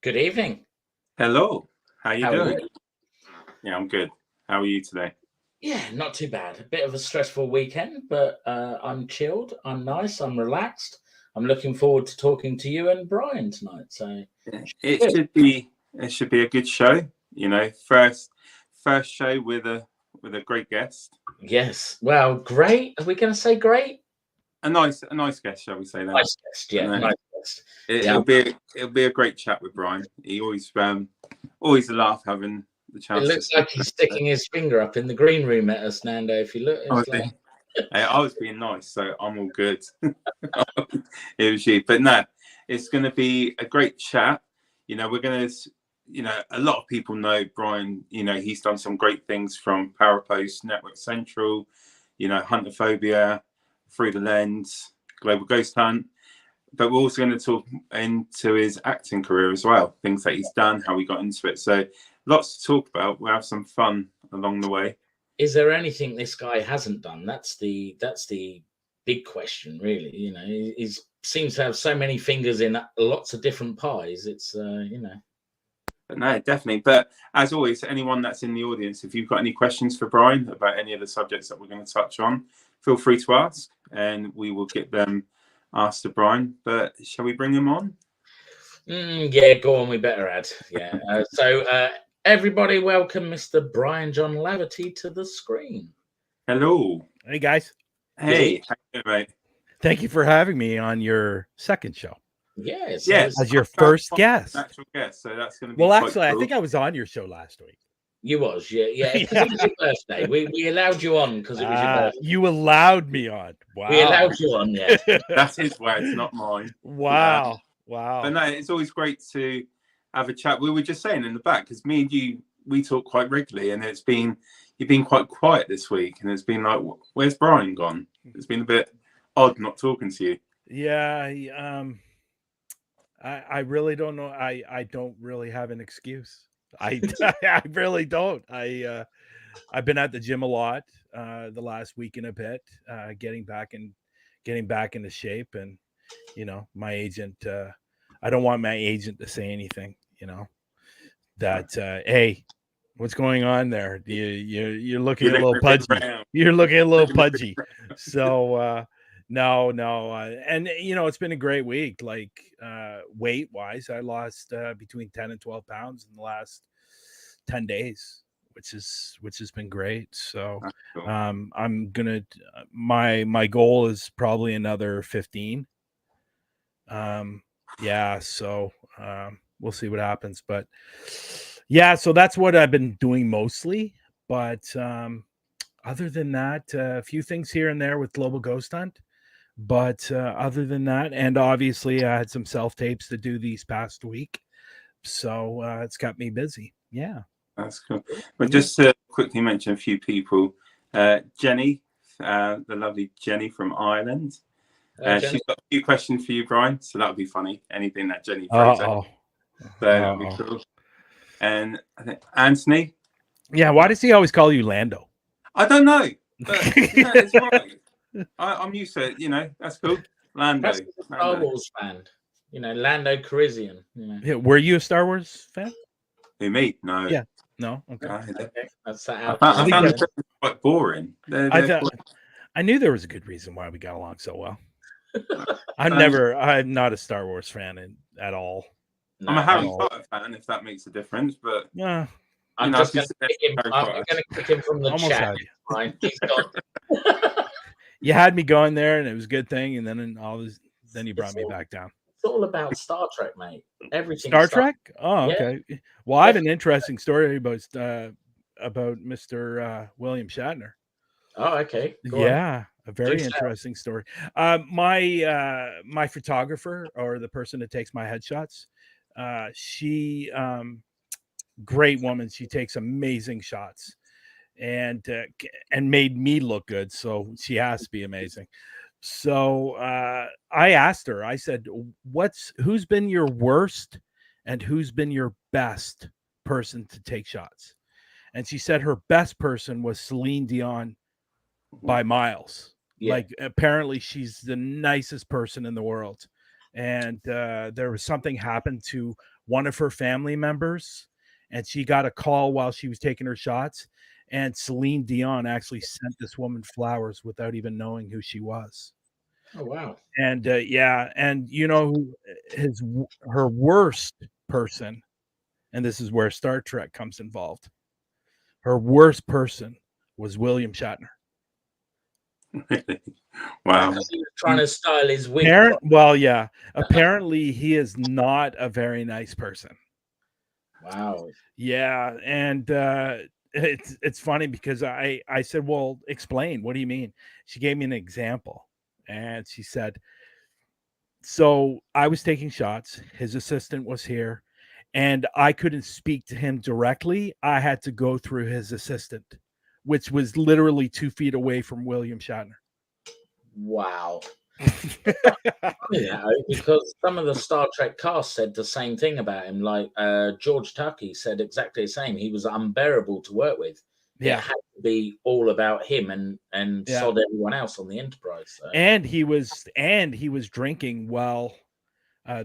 Good evening. Hello. How you How are doing? you? Yeah, I'm good. How are you today? Yeah, not too bad. A bit of a stressful weekend, but I'm chilled. I'm nice. I'm relaxed. I'm looking forward to talking to you and Bryan tonight. So Yeah, good. it should be a good show. You know, first show with a great guest. Yes. Well, great. Are we going to say great? A nice guest, shall we say that? Nice guest. Yeah, And nice guest. it, Yeah. it'll be a great chat with Bryan. He always a laugh having the It chance to looks speak. like he's sticking his finger up in the green room at us, Nando. If you look, it's like... Hey, I was being nice, so I'm all good. It was you, but no, it's going to be a great chat. You know, we're going to, a lot of people know Bryan. You know, he's done some great things from Parapost, Network Central, Huntaphobia, Through the Lens, Global Ghost Hunt. But we're also going to talk into his acting career as well, things that he's done, how he got into it. So lots to talk about. We'll have some fun along the way. Is there anything this guy hasn't done? That's the big question, really. You know, he seems to have so many fingers in lots of different pies. It's But no, definitely. But as always, anyone that's in the audience, if you've got any questions for Bryan about any of the subjects that we're going to touch on, feel free to ask, and we will get them asked to Bryan. But shall we bring him on? Yeah, go on. We better add. Yeah. Everybody, welcome Mr. Bryan John Laverty to the screen. Hello. Hey, guys. Hey, how you doing, mate? Thank you for having me on your second show. Yes. As your first guest. Actual guest. So that's going to be well, quite actually, cool. I think I was on your show last week. You was, yeah. Because it was your birthday. We allowed you on because it was your birthday. You allowed me on. Wow. We allowed you on, yeah. That's his words, not mine. Wow. But no, it's always great to have a chat. We were just saying in the back, because me and you, we talk quite regularly, and you've been quite quiet this week, and it's been like, where's Bryan gone? It's been a bit odd not talking to you. Yeah. I really don't know. I don't really have an excuse. I really don't. I've been at the gym a lot the last week and a bit, getting back into shape, and my agent. I don't want my agent to say anything. That hey, what's going on there? You're looking a little pudgy. You're looking a little pudgy. So no, and it's been a great week. Like weight wise, I lost between 10 and 12 pounds in the last 10 days, which has been great. So cool. I'm gonna my goal is probably another 15. So we'll see what happens, but yeah, so that's what I've been doing mostly. But other than that, a few things here and there with Global Ghost Hunt. But other than that, and obviously I had some self tapes to do these past week, so it's got me busy. Yeah, that's cool. But just to quickly mention a few people, Jenny, the lovely Jenny from Ireland. She's got a few questions for you, Bryan. So that'll be funny. Anything that Jenny throws out. So that'll be cool. And I think Anthony. Yeah, why does he always call you Lando? I don't know, but it's right. I'm used to it. That's cool. Lando. That's a Star Wars fan. Lando Calrissian. Yeah, were you a Star Wars fan? Who, me? No. Yeah. No. Okay. That's I found it quite boring. I knew there was a good reason why we got along so well. I'm not a Star Wars fan at all. I'm a Harry Potter fan, if that makes a difference. But yeah, I'm going to kick him from the chat. He's gone. You had me going there, and it was a good thing, and then you brought me back down. It's all about Star Trek, mate. Everything. Star Trek? Oh, okay. Yeah. Well, I have an interesting story about Mr. William Shatner. Oh, okay. Go on. A very interesting story. My photographer, or the person that takes my headshots, she great woman. She takes amazing shots, and made me look good. So she has to be amazing. So I asked her. I said, "Who's been your worst, and who's been your best person to take shots?" And she said her best person was Celine Dion by miles. Yeah. Like, apparently she's the nicest person in the world. And there was something happened to one of her family members, and she got a call while she was taking her shots. And Celine Dion actually sent this woman flowers without even knowing who she was. Oh wow! And yeah, and you know her worst person, and this is where Star Trek comes involved. Her worst person was William Shatner. Wow. He was trying to style his wig. Well, yeah. Apparently, he is not a very nice person. Wow. Yeah, and it's funny because I said, "Well, explain. What do you mean?" She gave me an example, and she said, "So I was taking shots. His assistant was here, and I couldn't speak to him directly. I had to go through his assistant, which was literally 2 feet away from William Shatner." Wow. Yeah, because some of the Star Trek cast said the same thing about him. Like George Takei said exactly the same. He was unbearable to work with. Yeah. It had to be all about him and Yeah. sod everyone else on the Enterprise. So. And he was drinking while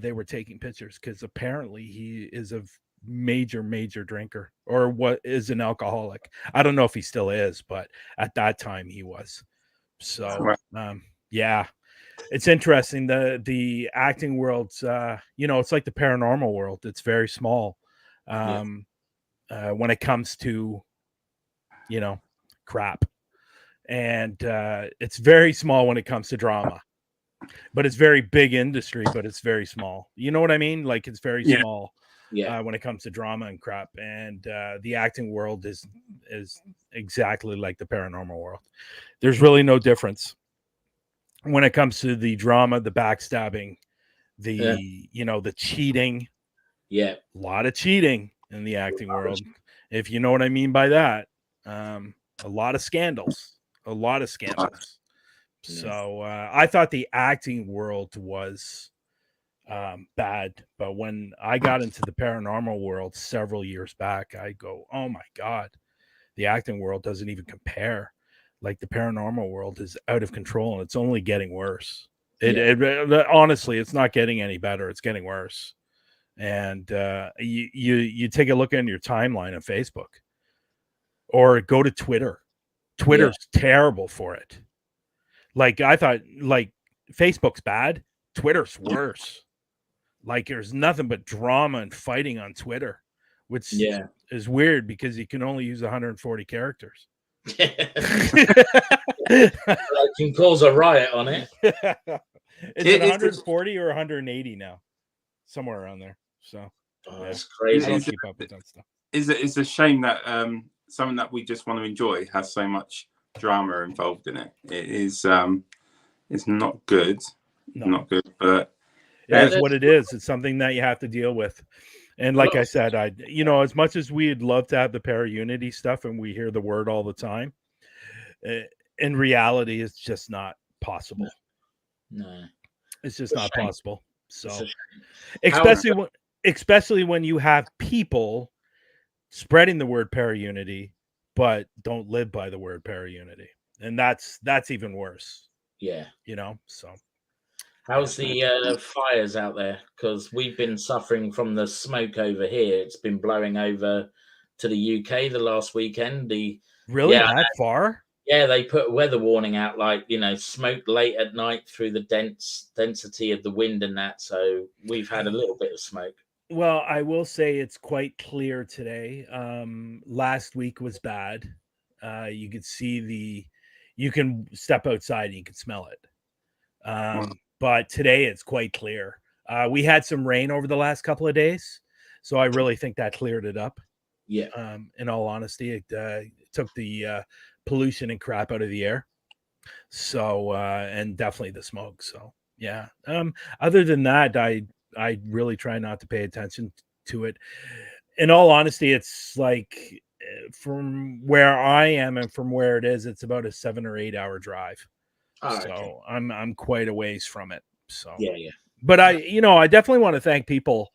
they were taking pictures, because apparently he is a major drinker, or what is an alcoholic. I don't know if he still is, but at that time he was. So yeah, it's interesting. The acting world's it's like the paranormal world. It's very small when it comes to crap, and it's very small when it comes to drama, but it's very big industry, but it's very small. You know what I mean? Like, it's very small when it comes to drama and crap. And the acting world is exactly like the paranormal world. There's really no difference when it comes to the drama, the backstabbing, the cheating. Yeah, a lot of cheating in the acting world, if you know what I mean by that. A lot of scandals. So I thought the acting world was bad, but when I got into the paranormal world several years back, I go, oh my God, the acting world doesn't even compare. Like, the paranormal world is out of control, and it's only getting worse. Honestly, it's not getting any better. It's getting worse. And you take a look at your timeline on Facebook, or go to Twitter. Twitter's terrible for it. Like, I thought, like, Facebook's bad, Twitter's worse. Like, there's nothing but drama and fighting on Twitter, which is weird because you can only use 140 characters. I can cause a riot on it. Is it 140 or 180 now? Somewhere around there. So that's crazy. I don't keep up with that stuff. It's a shame that something that we just want to enjoy has so much drama involved in it. It is it's not good. No. Not good, but it is what it is. It's something that you have to deal with. And like I said, as much as we'd love to have the para-unity stuff, and we hear the word all the time, in reality, it's just not possible. No. It's just not possible. So, especially when you have people spreading the word para-unity, but don't live by the word para-unity, and that's even worse. Yeah. So. How's the fires out there? Because we've been suffering from the smoke over here. It's been blowing over to the UK the last weekend. That far? Yeah, they put a weather warning out, like, smoke late at night through the density of the wind and that. So we've had a little bit of smoke. Well, I will say it's quite clear today. Last week was bad. You could see you can step outside and you can smell it. But today it's quite clear. We had some rain over the last couple of days, so I really think that cleared it up. Yeah. In all honesty, it took the pollution and crap out of the air. So and definitely the smoke. So yeah. Other than that, I really try not to pay attention to it. In all honesty, it's like, from where I am and from where it is, it's about a 7 or 8 hour drive. So I'm quite a ways from it. So yeah. But I definitely want to thank people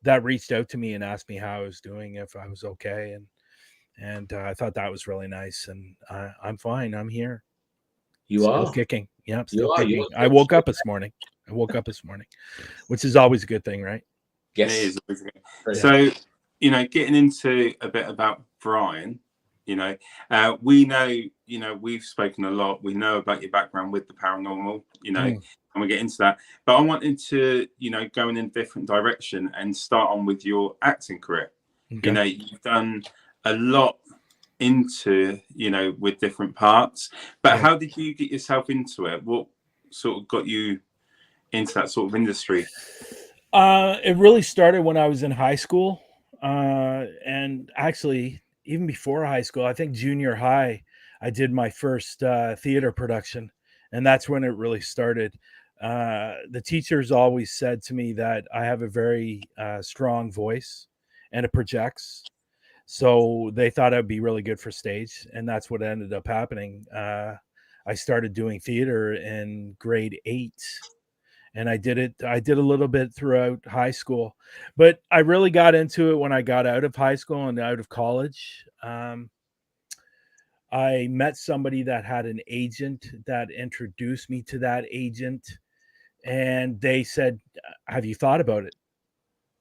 that reached out to me and asked me how I was doing, if I was okay, and I thought that was really nice. And I'm fine. I'm here. You are kicking. Yeah, I'm still kicking. I woke up this morning, which is always a good thing, right? Yes. It is. Yeah. So, you know, getting into a bit about Bryan, you know, we know, you know, we've spoken a lot. We know about your background with the paranormal, you know, and we get into that. But I wanted to, you know, go in a different direction and start on with your acting career. Okay. You know, you've done a lot into, you know, with different parts. But how did you get yourself into it? What sort of got you into that sort of industry? It really started when I was in high school. And actually, even before high school, I think junior high, I did my first theater production. And that's when it really started. The teachers always said to me that I have a very strong voice and it projects. So they thought I'd be really good for stage. And that's what ended up happening. I started doing theater in grade 8. And I did a little bit throughout high school, but I really got into it when I got out of high school and out of college. I met somebody that had an agent that introduced me to that agent, and they said, "Have you thought about it?"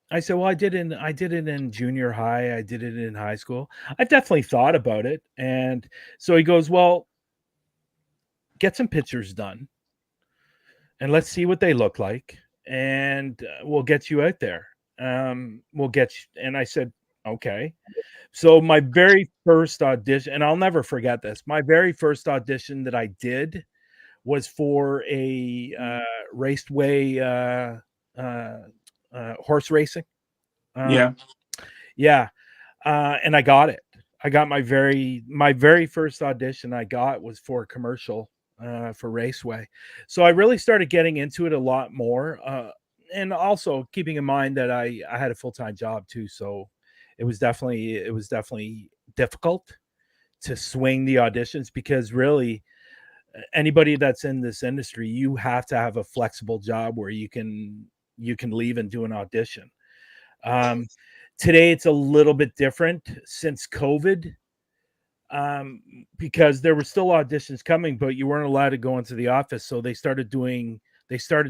I said, "Well, I did it in junior high. I did it in high school. I've definitely thought about it." And so he goes, "Well, get some pictures done and let's see what they look like, and we'll get you out there. We'll get you." And I said, "Okay." So my very first audition, and I'll never forget this, my very first audition that I did was for a raceway horse racing. Yeah. Yeah. And I got it. I got my very first audition I got was for a commercial for Raceway. So I really started getting into it a lot more. And also keeping in mind that I had a full-time job too. So it was definitely difficult to swing the auditions, because really anybody that's in this industry, you have to have a flexible job where you can leave and do an audition. Today it's a little bit different since COVID, because there were still auditions coming, but you weren't allowed to go into the office. So they started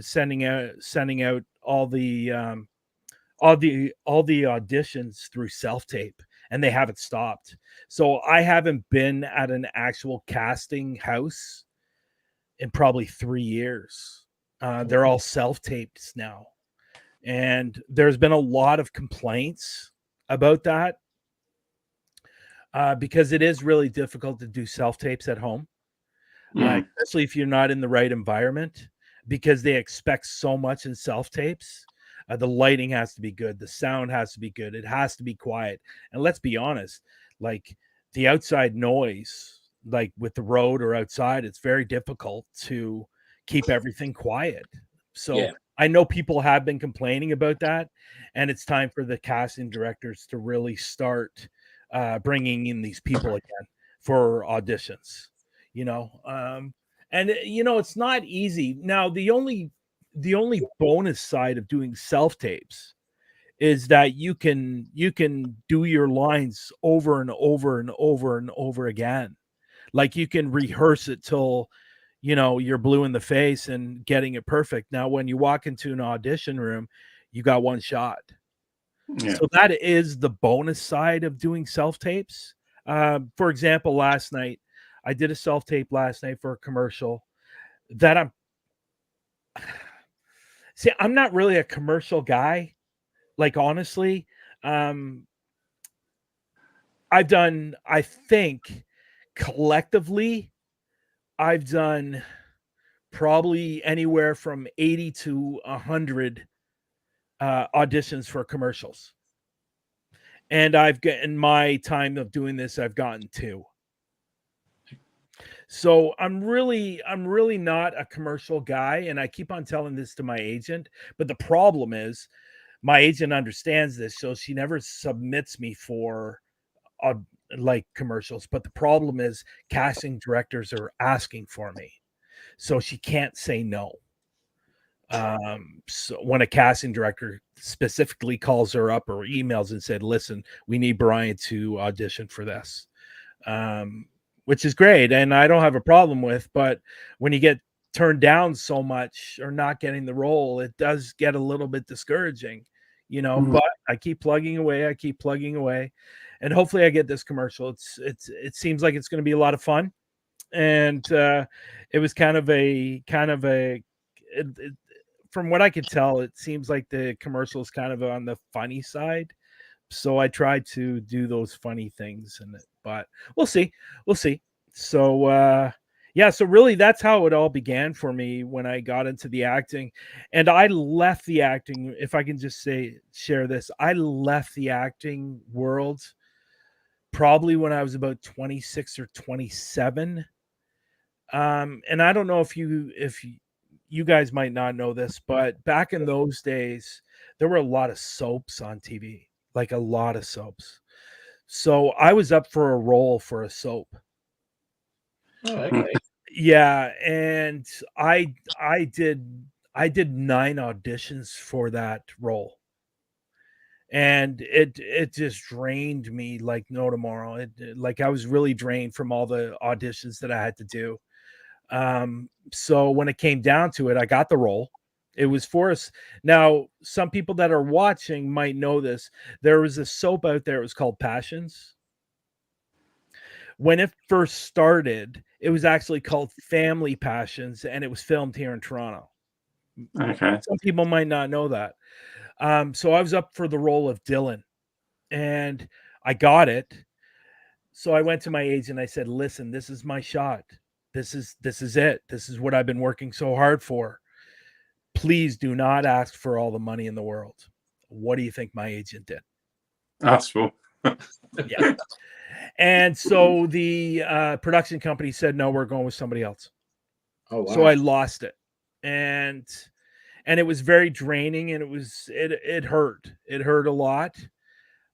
sending out all the auditions through self-tape, and they haven't stopped. So I haven't been at an actual casting house in probably 3 years. They're all self-taped now. And there's been a lot of complaints about that, because it is really difficult to do self-tapes at home, especially if you're not in the right environment, because they expect so much in self-tapes. The lighting has to be good. The sound has to be good. It has to be quiet. And let's be honest, like the outside noise, like with the road or outside, it's very difficult to keep everything quiet. So I know people have been complaining about that, and it's time for the casting directors to really start bringing in these people again for auditions, and it's not easy. Now, the only bonus side of doing self tapes is that you can do your lines over and over and over and over again. Like you can rehearse it till you're blue in the face and getting it perfect. Now, when you walk into an audition room, you got one shot. Yeah. So that is the bonus side of doing self tapes. For example, last night I did a self tape last night for a commercial that I'm not really a commercial guy. Like, honestly, I've done, I think collectively, I've done probably anywhere from 80 to 100 auditions for commercials. And I've gotten my time of doing this, I've gotten 2. So I'm really not a commercial guy. And I keep on telling this to my agent. But the problem is my agent understands this. So she never submits me for like commercials. But the problem is casting directors are asking for me. So she can't say no. So when a casting director specifically calls her up or emails and said, "Listen, we need Bryan to audition for this," which is great, and I don't have a problem with. But when you get turned down so much or not getting the role, it does get a little bit discouraging, but I keep plugging away, and hopefully I get this commercial. It seems like it's going to be a lot of fun. And it was kind of a from what I could tell, it seems like the commercial is kind of on the funny side. So I tried to do those funny things, but we'll see. So so really that's how it all began for me when I got into the acting. And I left the acting, if I can just share this, I left the acting world probably when I was about 26 or 27. And I don't know if you guys might not know this, but back in those days, there were a lot of soaps on TV, like a lot of soaps. So I was up for a role for a soap. Oh, okay. Yeah, and I did 9 auditions for that role. And it just drained me like no tomorrow. Like I was really drained from all the auditions that I had to do. So when it came down to it, I got the role. It was for us. Now, some people that are watching might know this. There was a soap out there. It was called Passions. When it first started, it was actually called Family Passions, and it was filmed here in Toronto. Okay. Some people might not know that. So I was up for the role of Dylan, and I got it. So I went to my agent. I said, "Listen, this is my shot. This is it. This is what I've been working so hard for. Please do not ask for all the money in the world." What do you think my agent did? That's cool. Yeah. And so the production company said, "No, we're going with somebody else." Oh, wow. So I lost it. And it was very draining, and it hurt. It hurt a lot.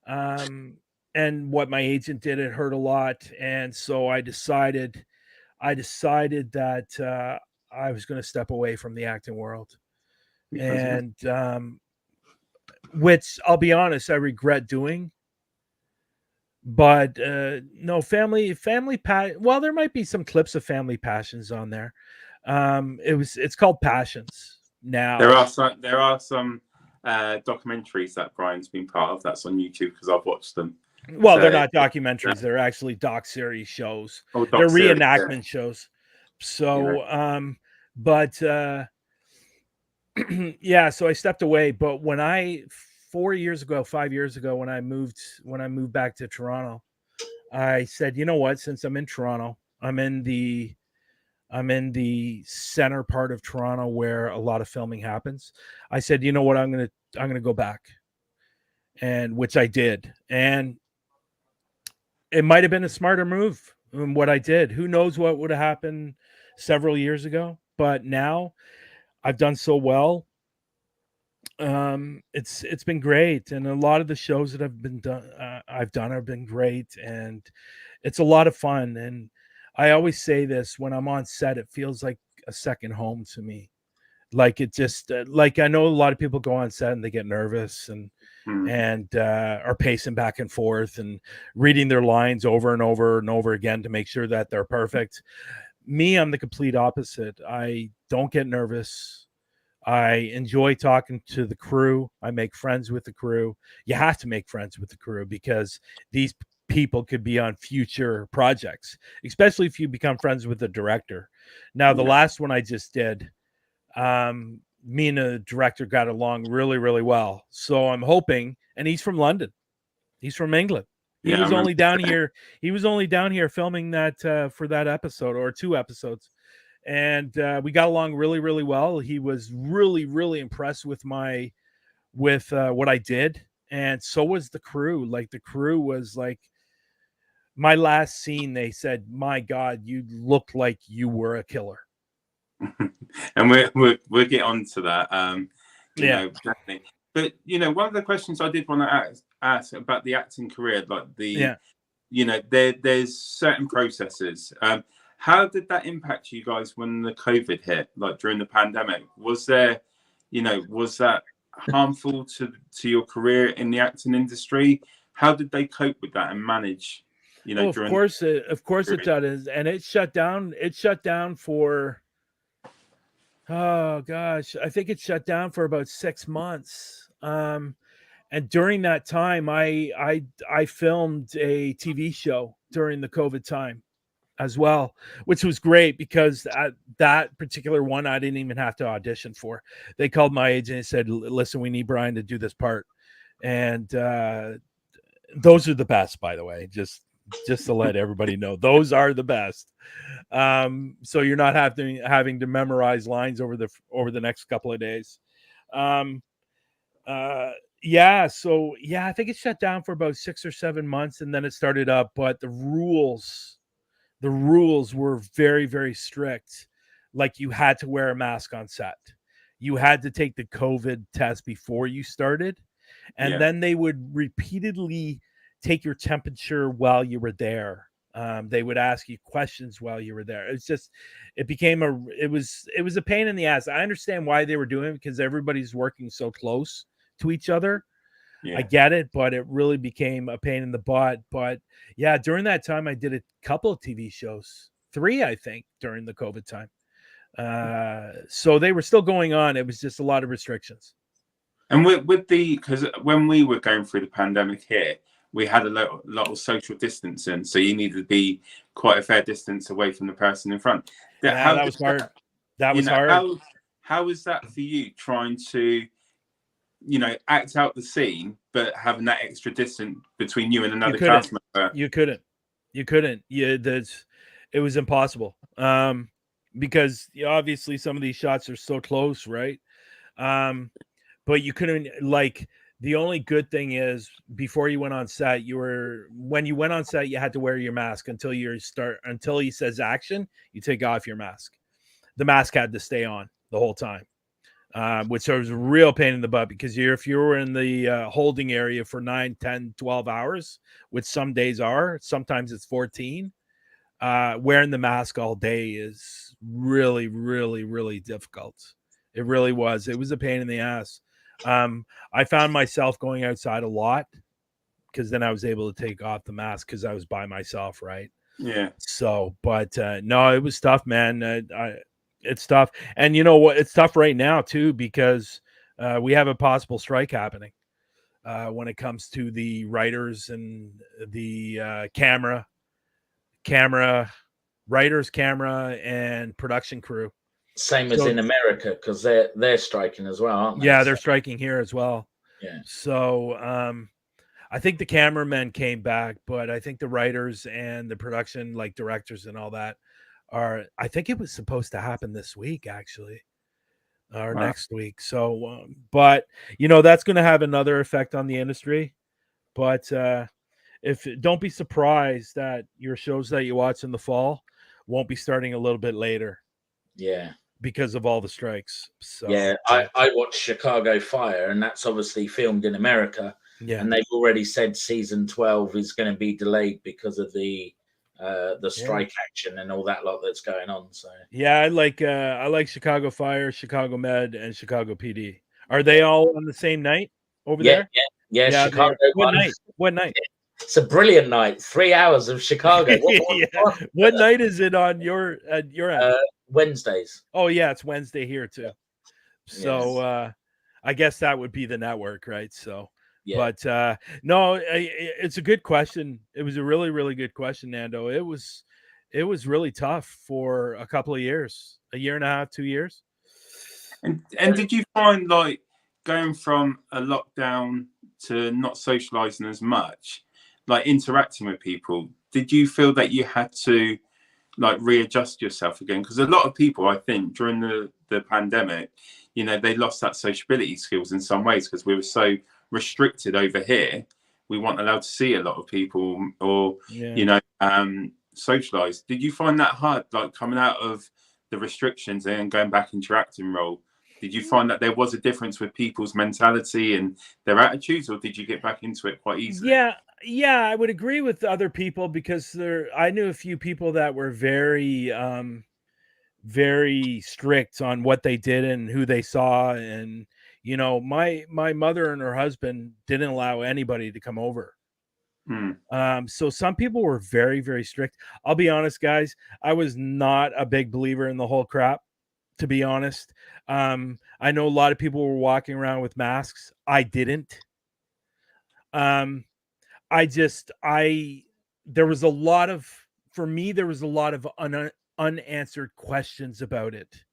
And what my agent did, it hurt a lot. And so I decided that I was going to step away from the acting world. And which I'll be honest, I regret doing. But no, well, there might be some clips of Family Passions on there. It's called Passions now. There are some documentaries that Brian's been part of that's on YouTube because I've watched them. Well, they're not documentaries, they're actually doc series shows. They're reenactment shows. So but yeah, so I stepped away. But when 5 years ago, when I moved back to Toronto, I said, you know what, since I'm in Toronto, I'm in the center part of Toronto where a lot of filming happens. I said, you know what, I'm gonna go back. And which I did. And it might have been a smarter move in what I did. Who knows what would have happened several years ago, but now I've done so well. It's been great, and a lot of the shows that I've done have been great, and it's a lot of fun. And I always say this, when I'm on set, it feels like a second home to me. Like it just like, I know a lot of people go on set and they get nervous and are pacing back and forth and reading their lines over and over and over again to make sure that they're perfect. Me, I'm the complete opposite. I don't get nervous. I enjoy talking to the crew. I make friends with the crew. You have to make friends with the crew because these people could be on future projects, especially if you become friends with the director. Now, the last one I just did, me and the director got along really, really well. So I'm hoping, and he's from London. He's from England. He was only down here. He was only down here filming that for that episode or 2 episodes. And we got along really, really well. He was really, really impressed with what I did. And so was the crew. Like, the crew was like, my last scene, they said, "My God, you looked like you were a killer." And we'll get on to that. You know, definitely. But one of the questions I did want to ask about the acting career, like there's certain processes. How did that impact you guys when the COVID hit, like during the pandemic? Was there, was that harmful to your career in the acting industry? How did they cope with that and manage? Of course it does, and it shut down. It shut down for, oh gosh, I think it shut down for about 6 months. And during that time, I filmed a TV show during the COVID time as well, which was great because that particular one I didn't even have to audition for. They called my agent and said, "Listen, we need Bryan to do this part," and those are the best, by the way. Just to let everybody know, those are the best. So you're not having to memorize lines over the next couple of days. Yeah, so yeah, I think it shut down for about 6 or 7 months and then it started up, but the rules were very, very strict. Like you had to wear a mask on set. You had to take the COVID test before you started, and then they would repeatedly take your temperature while you were there. They would ask you questions while you were there. It was a pain in the ass. I understand why they were doing it because everybody's working so close to each other. I get it, but it really became a pain in the butt. But yeah, during that time, I did a couple of TV shows, 3, I think, during the COVID time. So they were still going on. It was just a lot of restrictions. And because when we were going through the pandemic here, we had a lot of social distancing, so you needed to be quite a fair distance away from the person in front. That was hard. That was hard. How was that for you, trying to, act out the scene, but having that extra distance between you and another cast member? You couldn't. Yeah, it was impossible. Because obviously some of these shots are so close, right? But you couldn't, the only good thing is before you went on set, when you went on set, you had to wear your mask until he says action, you take off your mask. The mask had to stay on the whole time. Which was a real pain in the butt because if you were in the holding area for 9, 10, 12 hours, which some days sometimes it's 14, wearing the mask all day is really, really, really difficult. It really was. It was a pain in the ass. I found myself going outside a lot because then I was able to take off the mask because I was by myself, right? Yeah. So, but no, it was tough, man. It's tough. And you know what? It's tough right now, too, because we have a possible strike happening when it comes to the writers and the writers, camera, and production crew. Same as in America, because they're striking as well, aren't they? Yeah, they're striking here as well. Yeah. So I think the cameramen came back, but I think the writers and the production, like directors and all that, I think it was supposed to happen this week, actually, or next week. So, but that's going to have another effect on the industry. But don't be surprised that your shows that you watch in the fall won't be starting a little bit later. Yeah. Because of all the strikes. So yeah, I watched Chicago Fire, and that's obviously filmed in America. Yeah. And they've already said season 12 is going to be delayed because of the strike action and all that lot that's going on. So yeah, I like Chicago Fire, Chicago Med, and Chicago PD. Are they all on the same night over there? Yeah. Chicago. What night? It's a brilliant night. 3 hours of Chicago. What night is it on your end? Wednesdays. Oh yeah, it's Wednesday here too. So I guess that would be the network, right? So yeah. But no, it's a good question. It was a really, really good question, Nando. It was really tough for a couple of years, a year and a half, 2 years. And did you find, like, going from a lockdown to not socializing as much, like interacting with people, did you feel that you had to, like, readjust yourself again? Because a lot of people, I think, during the pandemic, they lost that sociability skills in some ways because we were so restricted over here. We weren't allowed to see a lot of people or socialize. Did you find that hard, like, coming out of the restrictions and going back into your acting role? Did you find that there was a difference with people's mentality and their attitudes, or did you get back into it quite easily? Yeah, I would agree with other people because I knew a few people that were very, very strict on what they did and who they saw. And, my mother and her husband didn't allow anybody to come over. So some people were very, very strict. I'll be honest, guys, I was not a big believer in the whole crap, to be honest. I know a lot of people were walking around with masks. I didn't. There was a lot of, for me, there was a lot of unanswered questions about it.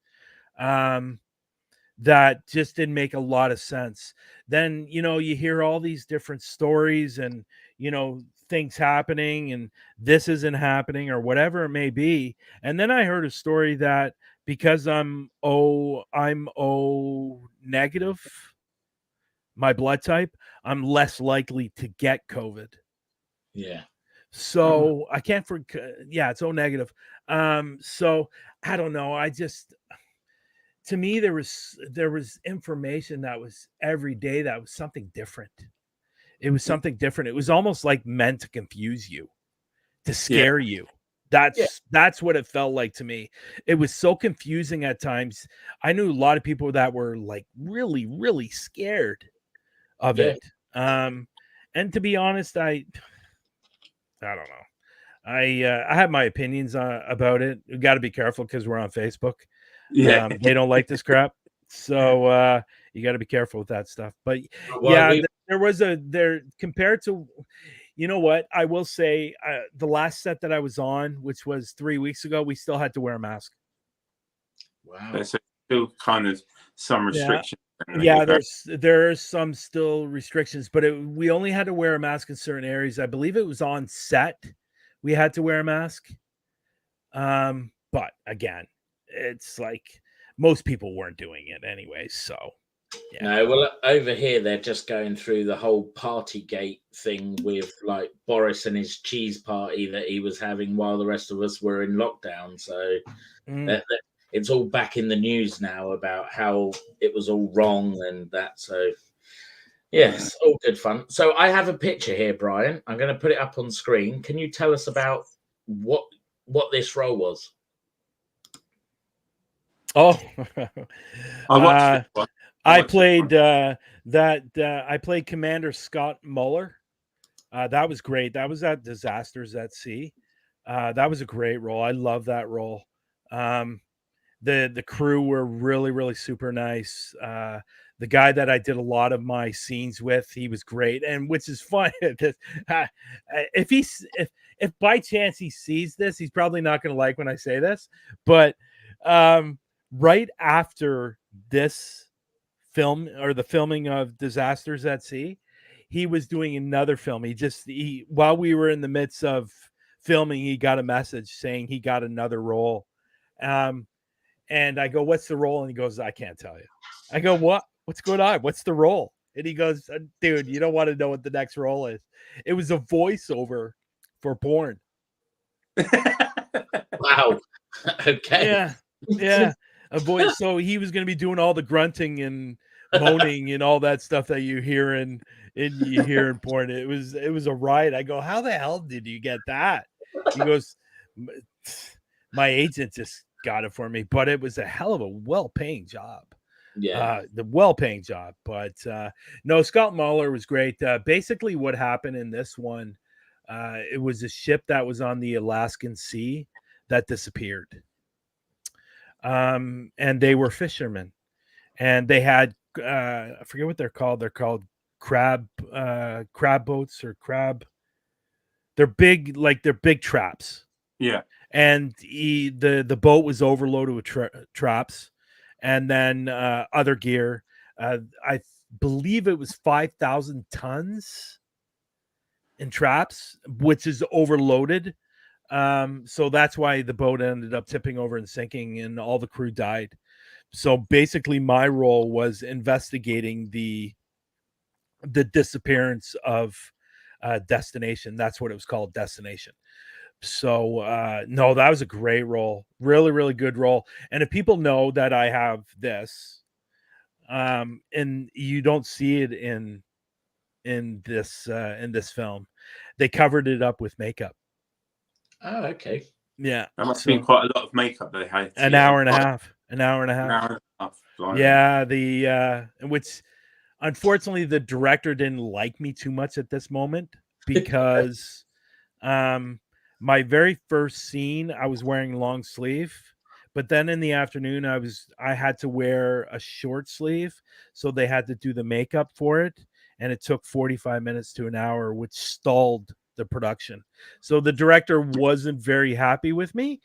That just didn't make a lot of sense. Then, you hear all these different stories and, things happening and this isn't happening or whatever it may be. And then I heard a story that because I'm O negative, my blood type, I'm less likely to get COVID. Yeah. So I can't it's O negative. So I don't know. To me, there was information that was every day that was something different. It was something different. It was almost like meant to confuse you, to scare you. That's what it felt like to me. It was so confusing at times. I knew a lot of people that were like really, really scared of it. And to be honest, I don't know. I have my opinions about it. We got to be careful because we're on Facebook. Yeah, they don't like this crap, so you got to be careful with that stuff. But there compared to, what I will say, the last set that I was on, which was 3 weeks ago, we still had to wear a mask. Wow. There's still kind of some restrictions. Yeah, there's some still restrictions, but we only had to wear a mask in certain areas. I believe it was on set we had to wear a mask. But again, it's like most people weren't doing it anyway. So yeah. No, well, over here they're just going through the whole Partygate thing with like Boris and his cheese party that he was having while the rest of us were in lockdown. So it's all back in the news now about how it was all wrong and that. So yes, all good fun. So I have a picture here, Bryan. I'm going to put it up on screen. Can you tell us about what this role was? Oh, I watched it. I played I played Commander Scott Muller. That was great. That was at Disasters at Sea. That was a great role. I love that role. The crew were really, really super nice. The guy that I did a lot of my scenes with, he was great. And which is fun. If by chance he sees this, he's probably not going to like when I say this, but right after this film or the filming of Disasters at Sea, he was doing another film. While we were in the midst of filming, he got a message saying he got another role. And I go, "What's the role?" And he goes, "I can't tell you." I go, "What's going on? What's the role?" And he goes, "Dude, you don't want to know what the next role is." It was a voiceover for porn. Wow. Okay. Yeah. A voice. So he was going to be doing all the grunting and moaning and all that stuff that you hear in porn. It was a riot. I go, "How the hell did you get that?" He goes, "My agent just got it for me," but it was a hell of a well-paying job. The well-paying job. But no, Scott Muller was great. Basically what happened in this one, it was a ship that was on the Alaskan Sea that disappeared. And they were fishermen, and they had I forget what they're called. They're called crab boats or crab. They're big, like they're big traps. Yeah. And the boat was overloaded with traps, and then other gear. I believe it was 5,000 tons in traps, which is overloaded. So that's why the boat ended up tipping over and sinking, and all the crew died. So basically, my role was investigating the disappearance of Destination. That's what it was called, Destination. So no, that was a great role. Really, really good role. And if people know that I have this, and you don't see it in this film, they covered it up with makeup. Oh, okay. Yeah. That must have been quite a lot of makeup they had. An hour and a half. Yeah, which unfortunately the director didn't like me too much at this moment, because my very first scene I was wearing long sleeve, but then in the afternoon I had to wear a short sleeve, so they had to do the makeup for it, and it took 45 minutes to an hour, which stalled the production. So the director wasn't very happy with me,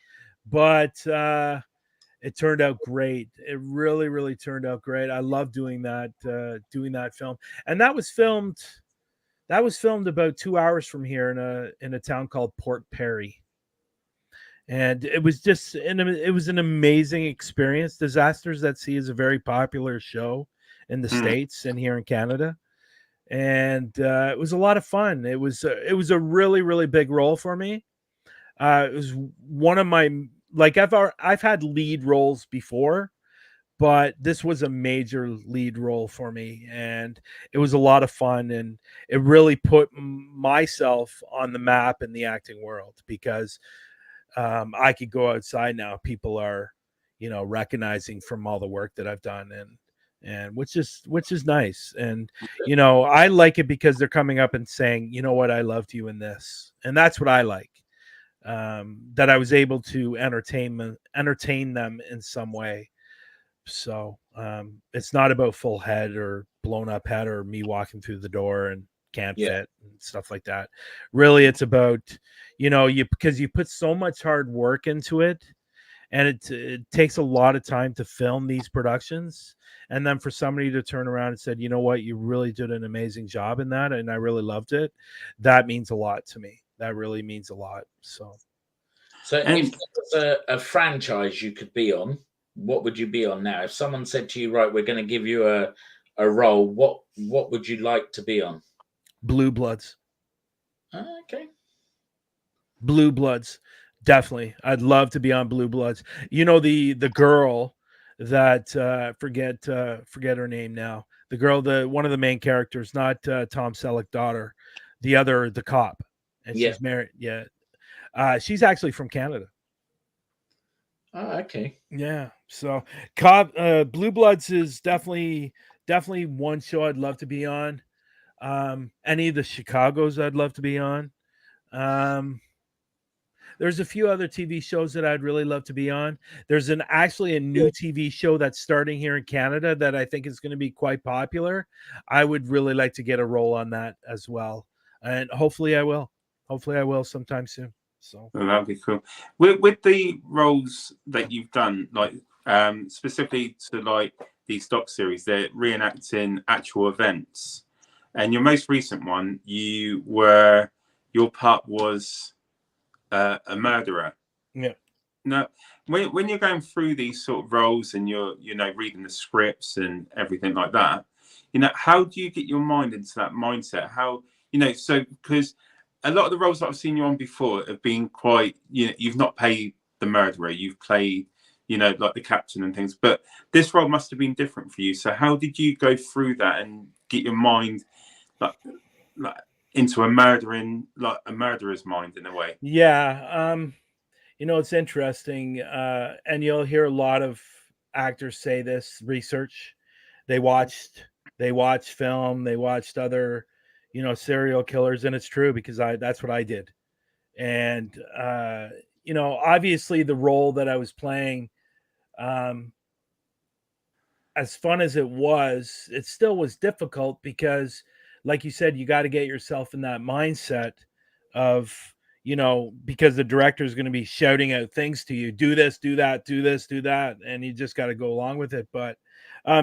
but it turned out great. It really, really turned out great. I love doing that film. And that was filmed about 2 hours from here in a town called Port Perry. And it was an amazing experience. Disasters at Sea is a very popular show in the States and here in Canada. And it was a lot of fun. It was a really, really big role for me. It was one of my, like, I've had lead roles before, but this was a major lead role for me, and it was a lot of fun, and it really put myself on the map in the acting world, because I could go outside now. People are, recognizing from all the work that I've done, and which is nice. And I like it because they're coming up and saying, you know what, I loved you in this, and that's what I like. That I was able to entertain them in some way. So it's not about full head or blown up head or me walking through the door and can't fit and stuff like that. Really, it's about, because you put so much hard work into it, and it takes a lot of time to film these productions. And then for somebody to turn around and said, you know what, you really did an amazing job in that, and I really loved it. That means a lot to me. That really means a lot. So if there was a franchise you could be on, what would you be on now? If someone said to you, right, we're going to give you a role, what would you like to be on? Blue Bloods. Okay. Blue Bloods. Definitely. I'd love to be on Blue Bloods. The girl that forget her name now. The girl, one of the main characters, not Tom Selleck's daughter, the cop. And she's married. Yeah. She's actually from Canada. Oh, okay. Yeah. So Blue Bloods is definitely one show I'd love to be on. Any of the Chicagos I'd love to be on. There's a few other TV shows that I'd really love to be on. There's actually a new TV show that's starting here in Canada that I think is going to be quite popular. I would really like to get a role on that as well. And hopefully I will. Hopefully I will sometime soon. So that'd be cool. With the roles that you've done, like specifically to like these doc series, they're reenacting actual events. And your most recent one, your part was a murderer. Yeah. Now, when you're going through these sort of roles and you're reading the scripts and everything like that, how do you get your mind into that mindset? How so because a lot of the roles that I've seen you on before have been quite, you've not played the murderer, you've played, like the captain and things, but this role must have been different for you. So how did you go through that and get your mind like into a murderer's mind in a way? Yeah. It's interesting. And you'll hear a lot of actors say this: research. They watched film, they watched other serial killers, and it's true, because that's what I did. And obviously the role that I was playing, as fun as it still was difficult, because like you said, you got to get yourself in that mindset of, because the director is going to be shouting out things to you: do this, do that, do this, do that, and you just got to go along with it. But a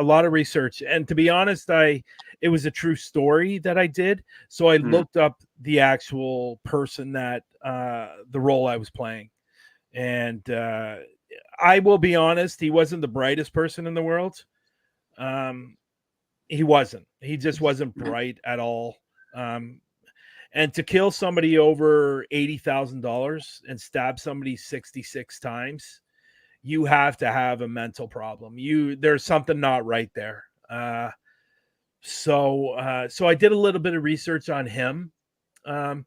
lot of research, and to be honest, it was a true story that I did, so I looked up the actual person that the role I was playing, and I will be honest, he wasn't the brightest person in the world. He just wasn't bright at all. And to kill somebody over $80,000 and stab somebody 66 times, you have to have a mental problem. There's something not right there. So I did a little bit of research on him. And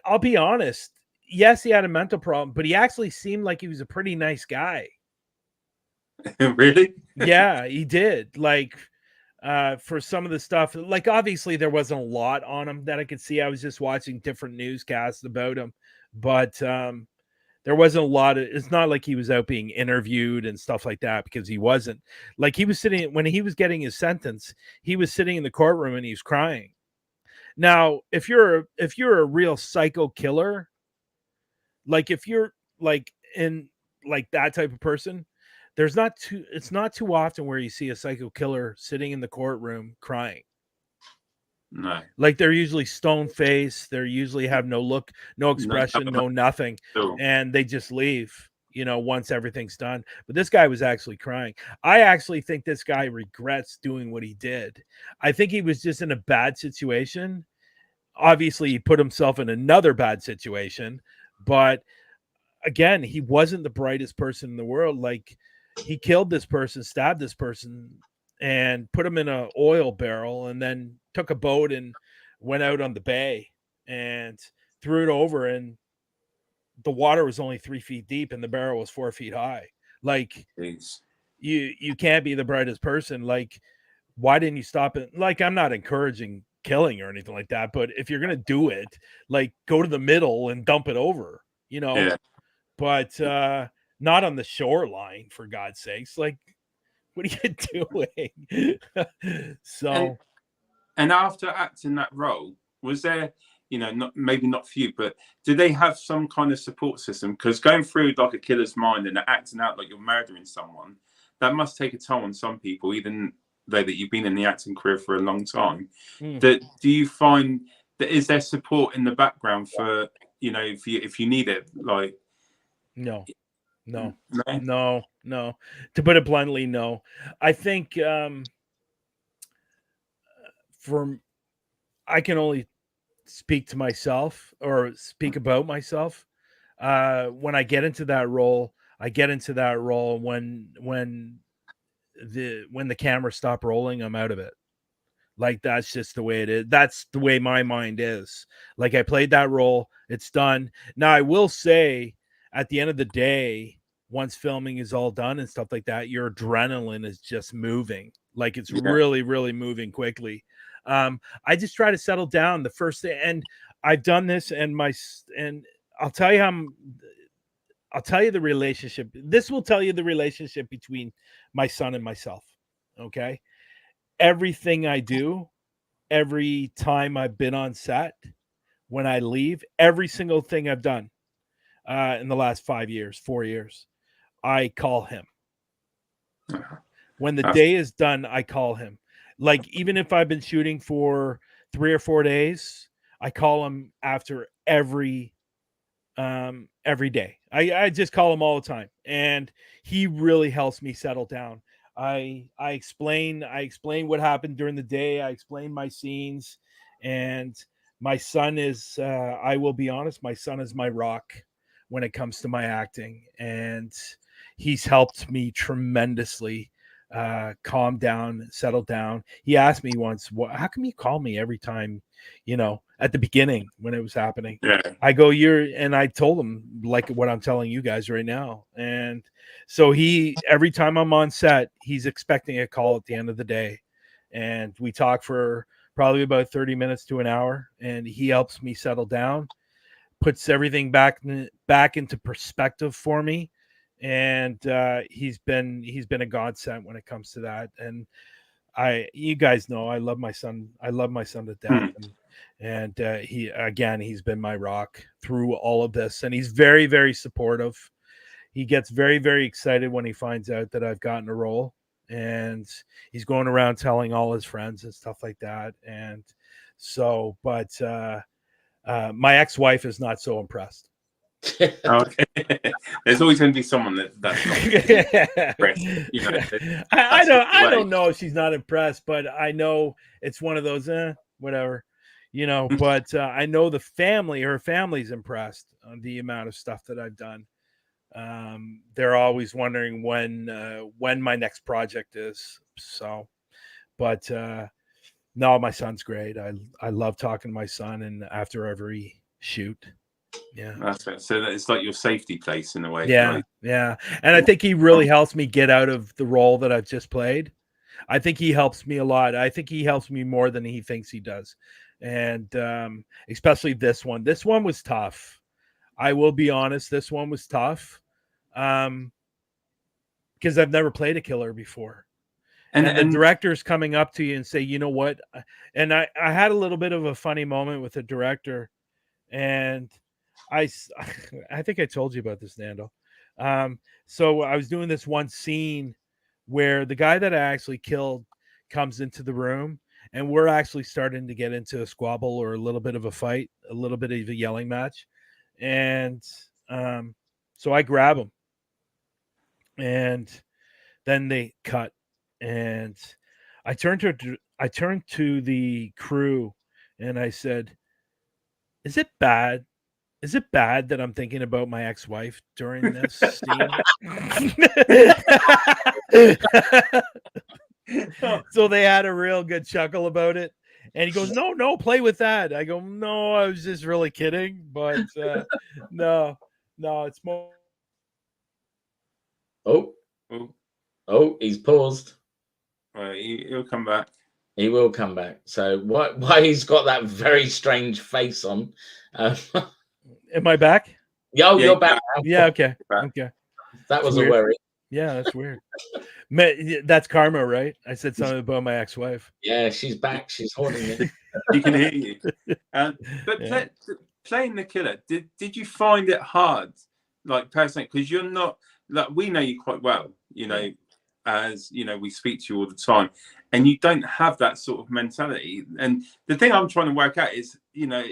I'll be honest, yes, he had a mental problem, but he actually seemed like he was a pretty nice guy. Really? Yeah, he did. Like, for some of the stuff, like, obviously there wasn't a lot on him that I could see. I was just watching different newscasts about him, but There wasn't a lot of, it's not like he was out being interviewed and stuff like that, because he wasn't. Like, he was sitting, when he was getting his sentence, he was sitting in the courtroom and he was crying. Now, if you're a real psycho killer, like if you're like in like that type of person, it's not too often where you see a psycho killer sitting in the courtroom crying. No. Like, they're usually stone faced. They usually have no look, no expression, no nothing. And they just leave, once everything's done. But this guy was actually crying. I actually think this guy regrets doing what he did. I think he was just in a bad situation. Obviously, he put himself in another bad situation. But again, he wasn't the brightest person in the world. Like, he killed this person, stabbed this person, and put him in an oil barrel, and then took a boat and went out on the bay and threw it over, and the water was only 3 feet deep and the barrel was 4 feet high. Like, you can't be the brightest person. Like, why didn't you stop it? Like, I'm not encouraging killing or anything like that, but if you're gonna do it, like, go to the middle and dump it over, but not on the shoreline, for God's sakes. Like, what are you doing? So, and after acting that role, was there, maybe not for you, but did they have some kind of support system? Because going through like a killer's mind and acting out like you're murdering someone, that must take a toll on some people, even though that you've been in the acting career for a long time. Do you find that, is there support in the background for, if you need it? Like, no. To put it bluntly, no. I think I can only speak to myself, or speak about myself. When I get into that role, when the camera stop rolling, I'm out of it. Like, that's just the way it is. That's the way my mind is. Like, I played that role, it's done. Now, I will say, at the end of the day, once filming is all done and stuff like that, your adrenaline is just moving. Like, it's really, really moving quickly. I just try to settle down the first day, and I've done this, and I'll tell you the relationship. This will tell you the relationship between my son and myself. Okay. Everything I do, every time I've been on set, when I leave, every single thing I've done in the last 4 years, I call him. When the day is done, I call him. Like, even if I've been shooting for 3 or 4 days, I call him after every day. I just call him all the time, and he really helps me settle down. I explain what happened during the day. I explain my scenes, and my son is, I will be honest, my son is my rock when it comes to my acting, and he's helped me tremendously calm down, settle down. He asked me once, how come you call me every time, at the beginning when it was happening? I go, and I told him like what I'm telling you guys right now. And so every time I'm on set, he's expecting a call at the end of the day. And we talk for probably about 30 minutes to an hour, and he helps me settle down, puts everything back into perspective for me. And he's been a godsend when it comes to that. And you guys know, I love my son. I love my son to death. And he's been my rock through all of this. And he's very, very supportive. He gets very, very excited when he finds out that I've gotten a role, and he's going around telling all his friends and stuff like that. And so, but my ex-wife is not so impressed. Okay. There's always going to be someone that's not impressed. I don't know if she's not impressed, but I know it's one of those whatever, but I know her family's impressed on the amount of stuff that I've done. They're always wondering when my next project is. So, but no, my son's great. I love talking to my son, and after every shoot. Yeah, that's it. So it's like your safety place in a way. Yeah, right? Yeah. And I think he really helps me get out of the role that I've just played. I think he helps me a lot. I think he helps me more than he thinks he does. And especially this one. This one was tough. I will be honest, this one was tough. Because I've never played a killer before. And the director's coming up to you and say, you know what? And I had a little bit of a funny moment with the director. And I think I told you about this, Nando. So I was doing this one scene where the guy that I actually killed comes into the room, and we're actually starting to get into a squabble or a little bit of a fight, a little bit of a yelling match. And so I grab him, and then they cut, and I turned to the crew and I said, is it bad that I'm thinking about my ex-wife during this scene? So they had a real good chuckle about it. And he goes, no, play with that. I go, no, I was just really kidding. But no, it's more. Oh, he's paused. Right, he'll come back. He will come back. So why he's got that very strange face on? Am I back? Yeah, you're back. Yeah, okay. Back. Okay. That was a worry. Yeah, that's weird. That's karma, right? I said something about my ex-wife. Yeah, she's back. She's haunting me. She can hear you. But playing the killer, did you find it hard, like personally? Because you're not, like, we know you quite well, you know, as you know, we speak to you all the time, and you don't have that sort of mentality. And the thing I'm trying to work out is, you know,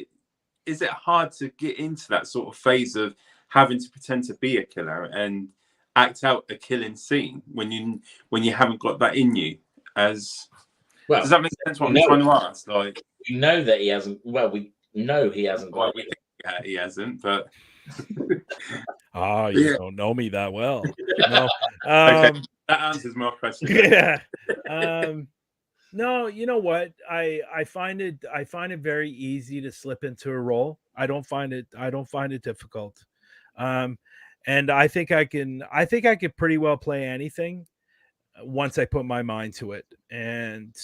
is it hard to get into that sort of phase of having to pretend to be a killer and act out a killing scene when you haven't got that in you? As well, does that make sense? What I'm trying to ask, like, we know that he hasn't. Well, we know he hasn't. Well, he hasn't, but you don't know me that well. No. Okay, that answers my question. Yeah. No, you know what? I find it very easy to slip into a role. I don't find it difficult. And I think I could pretty well play anything once I put my mind to it. And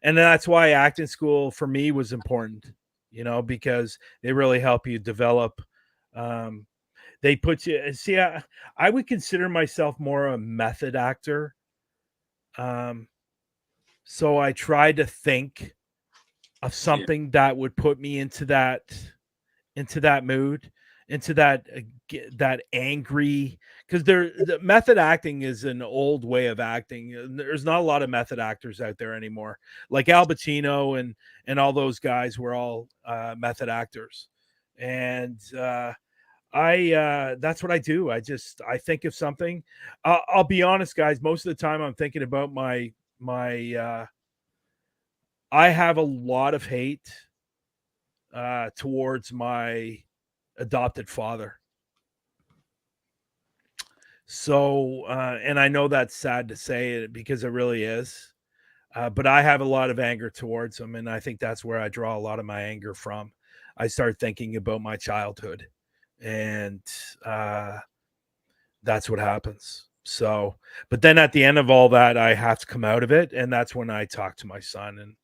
that's why acting school for me was important, you know, because they really help you develop. They put you, see, I would consider myself more a method actor. So I tried to think of something that would put me into that mood, into that angry, because the method acting is an old way of acting. There's not a lot of method actors out there anymore. Like Al Pacino and all those guys were all method actors. And that's what I do. I think of something. I'll be honest, guys. Most of the time I'm thinking about my I have a lot of hate towards my adopted father. So, and I know that's sad to say it because it really is. But I have a lot of anger towards him, and I think that's where I draw a lot of my anger from. I start thinking about my childhood, and that's what happens. So, but then at the end of all that, I have to come out of it, and that's when I talk to my son, and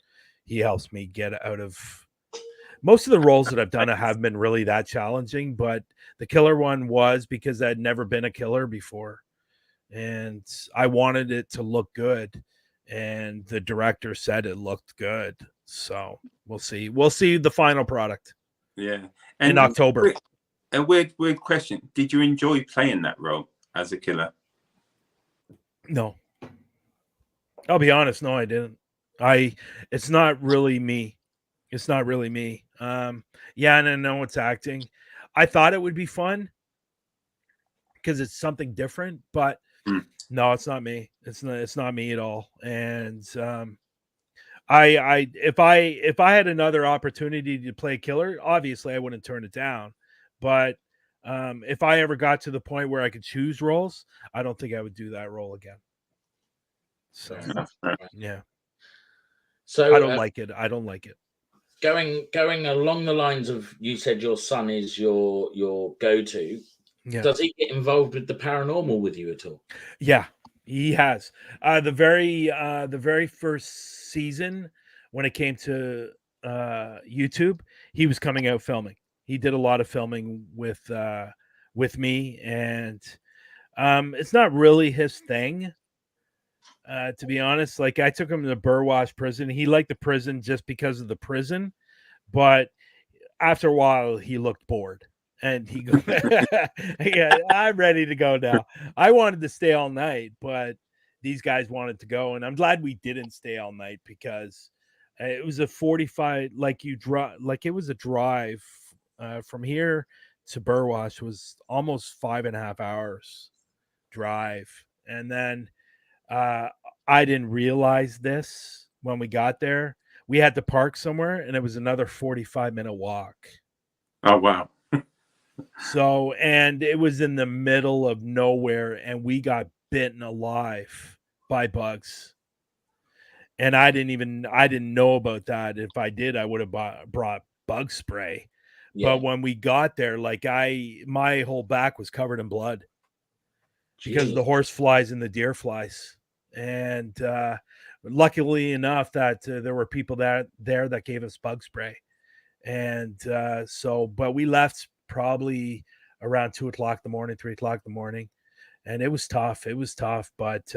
he helps me get out of. Most of the roles that I've done have been really that challenging, but the killer one was because I'd never been a killer before, and I wanted it to look good, and the director said it looked good. So we'll see. We'll see the final product. Yeah, in October. A weird question: did you enjoy playing that role as a killer? No, I'll be honest. No, I didn't. It's not really me. It's not really me. Yeah, and I know it's acting. I thought it would be fun because it's something different, but no, it's not me. It's not me at all. And if I had another opportunity to play killer, obviously I wouldn't turn it down. But if I ever got to the point where I could choose roles, I don't think I would do that role again. So yeah. So I don't like it. I don't like it. Going along the lines of, you said your son is your go-to. Yeah. Does he get involved with the paranormal with you at all? Yeah, he has. The very first season when it came to YouTube, he was coming out filming. He did a lot of filming with me, and it's not really his thing. To be honest, like I took him to Burwash prison. He liked the prison just because of the prison, but after a while he looked bored and he go, yeah, I'm ready to go now. I wanted to stay all night, but these guys wanted to go, and I'm glad we didn't stay all night because it was a 45, like it was a drive from here to Burwash was almost 5.5 hours drive. And then I didn't realize this when we got there. We had to park somewhere, and it was another 45-minute walk. Oh, wow. So, and it was in the middle of nowhere, and we got bitten alive by bugs. And I didn't know about that. If I did, I would have brought bug spray. Yeah. But when we got there, like my whole back was covered in blood. Jeez. Because of the horse flies and the deer flies. And luckily enough that there were people there that gave us bug spray. And but we left probably around 2 o'clock in the morning, 3 o'clock in the morning. And it was tough. But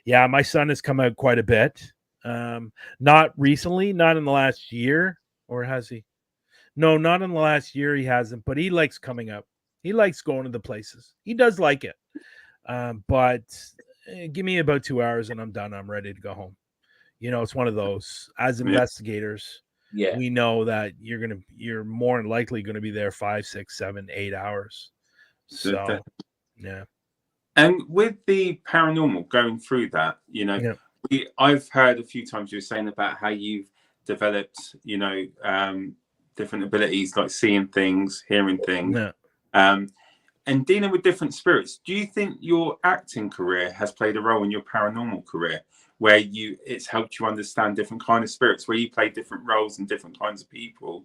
yeah, my son has come out quite a bit. Not recently, not in the last year, or has he? No, not in the last year he hasn't, but he likes coming up. He likes going to the places. He does like it. But give me about 2 hours and I'm done. I'm ready to go home. You know, it's one of those. As investigators, we know that you're more than likely going to be there 5, 6, 7, 8 hours. So, yeah. And with the paranormal going through that, you know, I've heard a few times you were saying about how you've developed, you know, different abilities like seeing things, hearing things. And dealing with different spirits. Do you think your acting career has played a role in your paranormal career, where it's helped you understand different kind of spirits, where you play different roles and different kinds of people?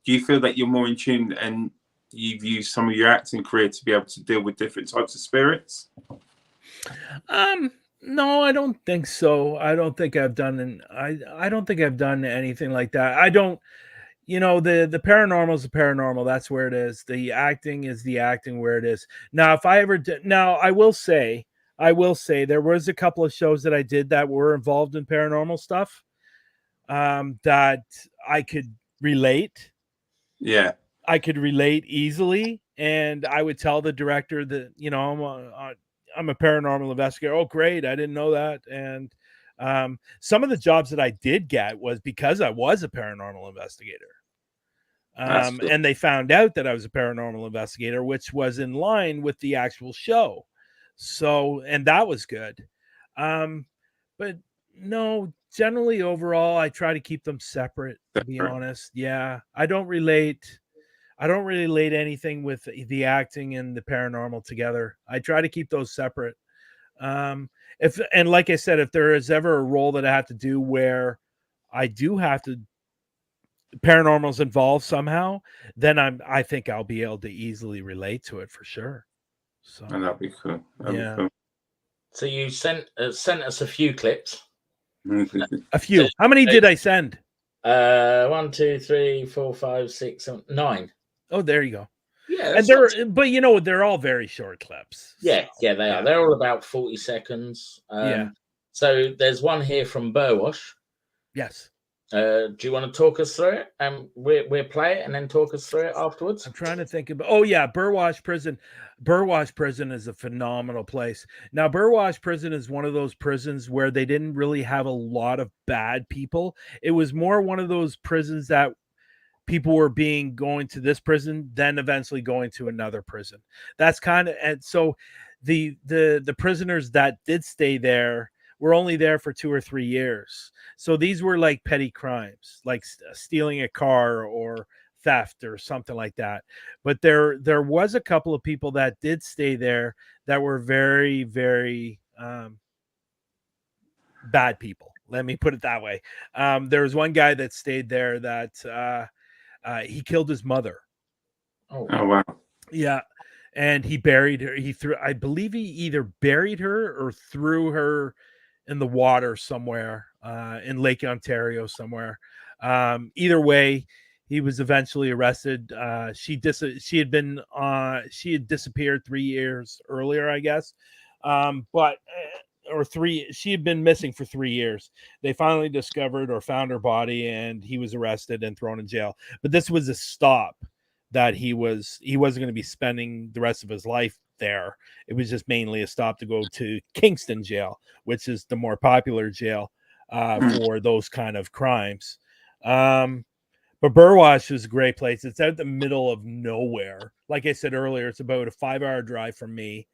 Do you feel that you're more in tune and you've used some of your acting career to be able to deal with different types of spirits? No, I don't think so. I don't think I've done I don't think I've done anything like that. I don't. You know, the paranormal is the paranormal. That's where it is. The acting is the acting where it is. Now, if I ever did, now I will say there was a couple of shows that I did that were involved in paranormal stuff that I could relate. Yeah. I could relate easily. And I would tell the director that, you know, I'm a paranormal investigator. Oh, great. I didn't know that. And some of the jobs that I did get was because I was a paranormal investigator. And they found out that I was a paranormal investigator, which was in line with the actual show. So, and that was good. But no, generally overall, I try to keep them separate, to be honest. Yeah. I don't relate anything with the acting and the paranormal together. I try to keep those separate. And like I said, if there is ever a role that I have to do where I do have to paranormal's involved somehow, then I think I'll be able to easily relate to it for sure. So that'd be cool. That'd be cool. So you sent us a few clips. A few. So, how many did I send? 1, 2, 3, 4, 5, 6, 7, 9. Oh, there you go. Yeah, and but you know, they're all very short clips. Yeah, they are. They're all about 40 seconds. So there's one here from Burwash. Yes. Do you want to talk us through it? We'll play it and then talk us through it afterwards. I'm trying to think about. Oh yeah, Burwash Prison. Burwash Prison is a phenomenal place. Now, Burwash Prison is one of those prisons where they didn't really have a lot of bad people. It was more one of those prisons that people were going to this prison, then eventually going to another prison. That's kind of, and so the prisoners that did stay there were only there for 2 or 3 years. So these were like petty crimes, like stealing a car or theft or something like that. But there was a couple of people that did stay there that were very, very bad people. Let me put it that way. There was one guy that stayed there that he killed his mother. Oh wow. Yeah. And he buried her. I believe he either buried her or threw her in the water somewhere in Lake Ontario somewhere. Either way, He was eventually arrested. She had disappeared 3 years earlier, I guess. She had been missing for 3 years. They finally discovered or found her body, and he was arrested and thrown in jail. But this was a stop that he wasn't going to be spending the rest of his life there. It was just mainly a stop to go to Kingston jail, which is the more popular jail for those kind of crimes. But Burwash is a great place. It's out the middle of nowhere. Like I said earlier, it's about a 5-hour drive from me.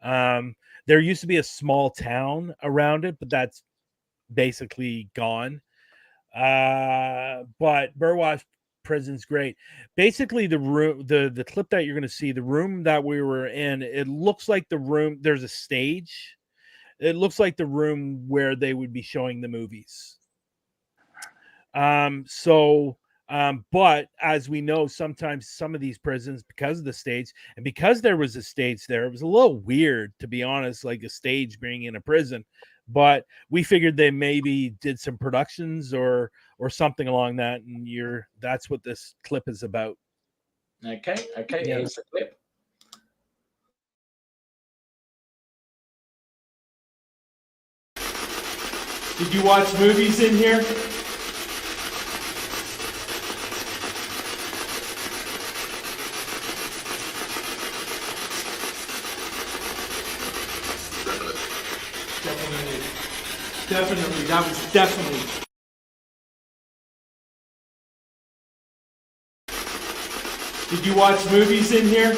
There used to be a small town around it, but that's basically gone. But Burwash Prison's great. Basically, the clip that you're going to see, the room that we were in, it looks like the room. There's a stage. It looks like the room where they would be showing the movies. But as we know, sometimes some of these prisons, because of the stage and because there was a stage there, it was a little weird, to be honest, like a stage being in a prison. But we figured they maybe did some productions or something along that, and that's what this clip is about. Okay, yeah. Here's the clip. Did you watch movies in here? Definitely. That was definitely. Did you watch movies in here?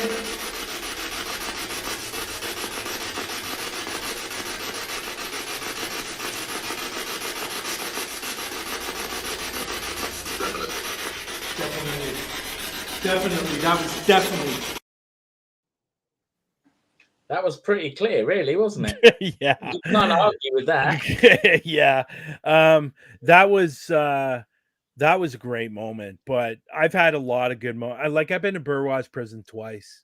Definitely. That was definitely. That was pretty clear, really, wasn't it? Yeah. You can't argue with that. Yeah. That was a great moment, but I've had a lot of good moments. I've been to Burwash Prison twice,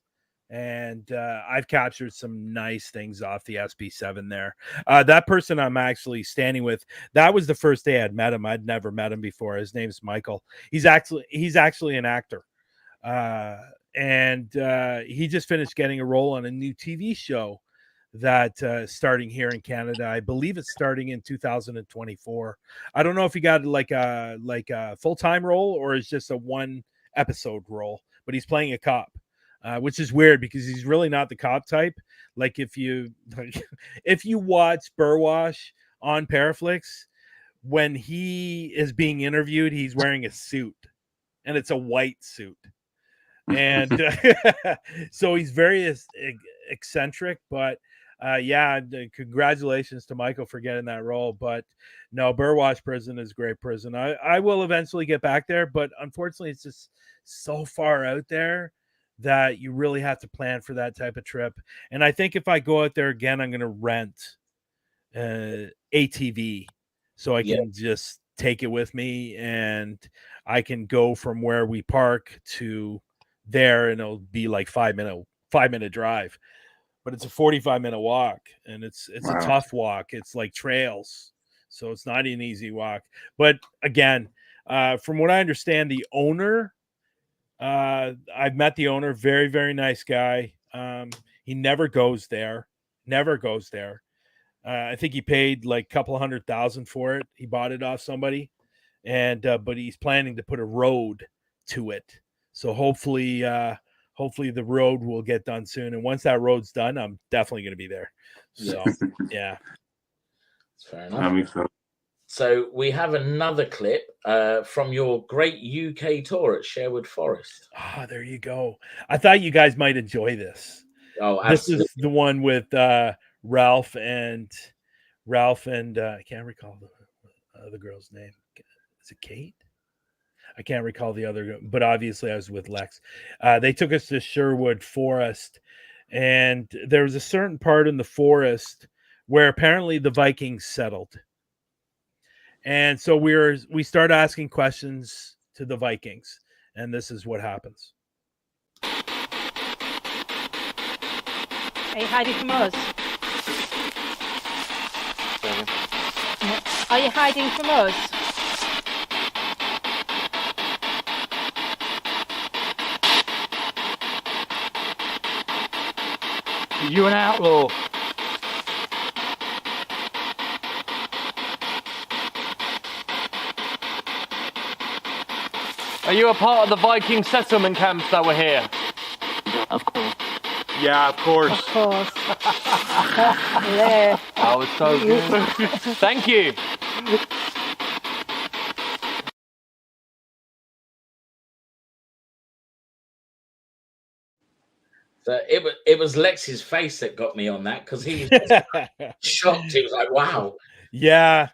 and I've captured some nice things off the SB7 there. That person I'm actually standing with, that was the first day I'd met him. I'd never met him before. His name's Michael. He's actually an actor. And he just finished getting a role on a new TV show that starting here in Canada. I believe it's starting in 2024. I don't know if he got like a full-time role or it's just a 1-episode role, but he's playing a cop, which is weird because he's really not the cop type. Like if you watch Burwash on Paraflix, when he is being interviewed, he's wearing a suit, and it's a white suit. And so he's very eccentric, but congratulations to Michael for getting that role. But no, Burwash Prison is a great prison. I will eventually get back there, but unfortunately it's just so far out there that you really have to plan for that type of trip. And I think if I go out there again, I'm going to rent ATV so I can just take it with me, and I can go from where we park to there, and it'll be like 5-minute drive, but it's a 45-minute walk, and it's a tough walk. It's like trails, so it's not an easy walk. But again, from what I understand, the owner, I've met the owner, very, very nice guy. He never goes there. I think he paid like a couple $100,000 for it. He bought it off somebody, and but he's planning to put a road to it. So hopefully the road will get done soon. And once that road's done, I'm definitely going to be there. So, yeah. Fair enough. So we have another clip from your great UK tour at Sherwood Forest. Ah, there you go. I thought you guys might enjoy this. Oh, absolutely. This is the one with Ralph and I can't recall the girl's name. Is it Kate? I can't recall the other, but obviously I was with Lex. They took us to Sherwood Forest, and there was a certain part in the forest where apparently the Vikings settled. And so we start asking questions to the Vikings, and this is what happens. Are you hiding from us? Are you hiding from us? you an outlaw? Are you a part of the Viking settlement camps that were here? Of course. Yeah, of course. Of course. There. That was so good. Thank you. So it was Lex's face that got me on that, because he was shocked. He was like, "Wow." Yeah.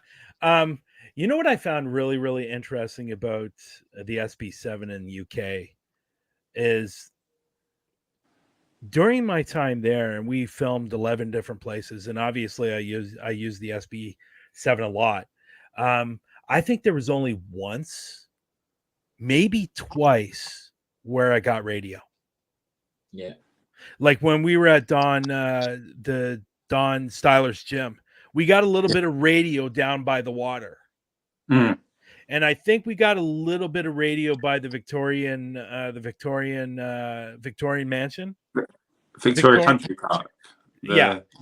You know what I found really, really interesting about the SB7 in UK is during my time there, and we filmed 11 different places, and obviously I use the SB7 a lot. I think there was only once, maybe twice, where I got radio. Yeah. Like when we were at the Don Styler's gym, we got a little bit of radio down by the water. Mm. And I think we got a little bit of radio by the Victorian mansion. Victoria Country Park.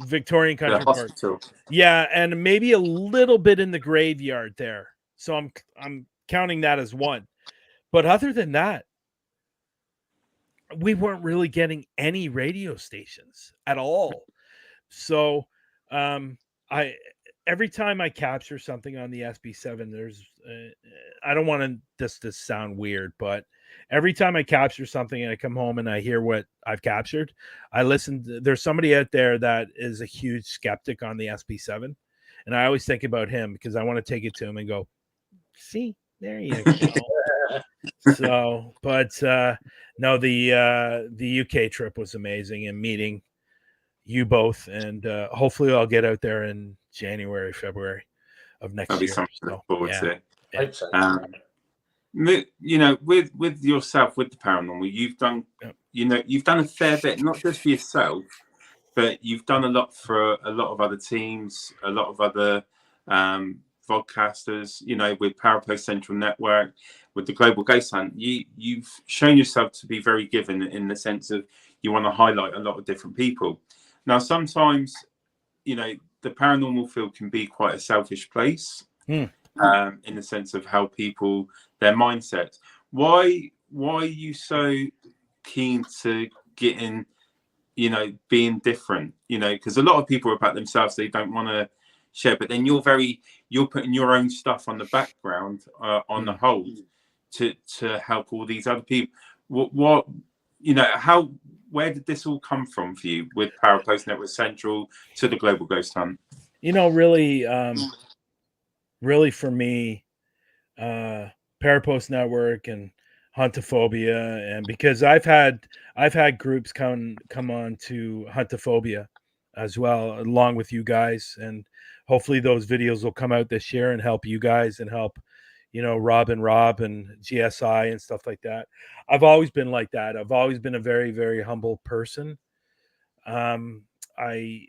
Victorian Country Park. Hospital. Yeah, and maybe a little bit in the graveyard there. So I'm counting that as one. But other than that, we weren't really getting any radio stations at all. So every time I capture something on the SB7, there's I don't want this to sound weird, but every time I capture something and I come home and I hear what I've captured, I listen. There's somebody out there that is a huge skeptic on the SB7, and I always think about him because I want to take it to him and go, see, there you go. So, but no, the UK trip was amazing, and meeting you both, and hopefully I'll get out there in January, February of next That'll be year. something to look forward to. Yeah. You know, with yourself, with the paranormal, you've done a fair bit, not just for yourself, but you've done a lot for a lot of other teams, a lot of other podcasters, you know, with Parapost Central Network, with the Global Ghost Hunt. You've shown yourself to be very given in the sense of you want to highlight a lot of different people. Now, sometimes, you know, the paranormal field can be quite a selfish place in the sense of how people, their mindset. Why are you so keen to get in, you know, being different? You know, because a lot of people are about themselves, they don't want to share, but then you're putting your own stuff on the background, on the hold, to help all these other people. What you know, where did this all come from for you with Parapost Network Central to the Global Ghost Hunt? You know, really for me, Parapost Network and Huntaphobia, and because I've had groups come on to Huntaphobia as well, along with you guys, and hopefully those videos will come out this year and help you guys and help, you know, Rob and GSI and stuff like that. I've always been like that. I've always been a very, very humble person. I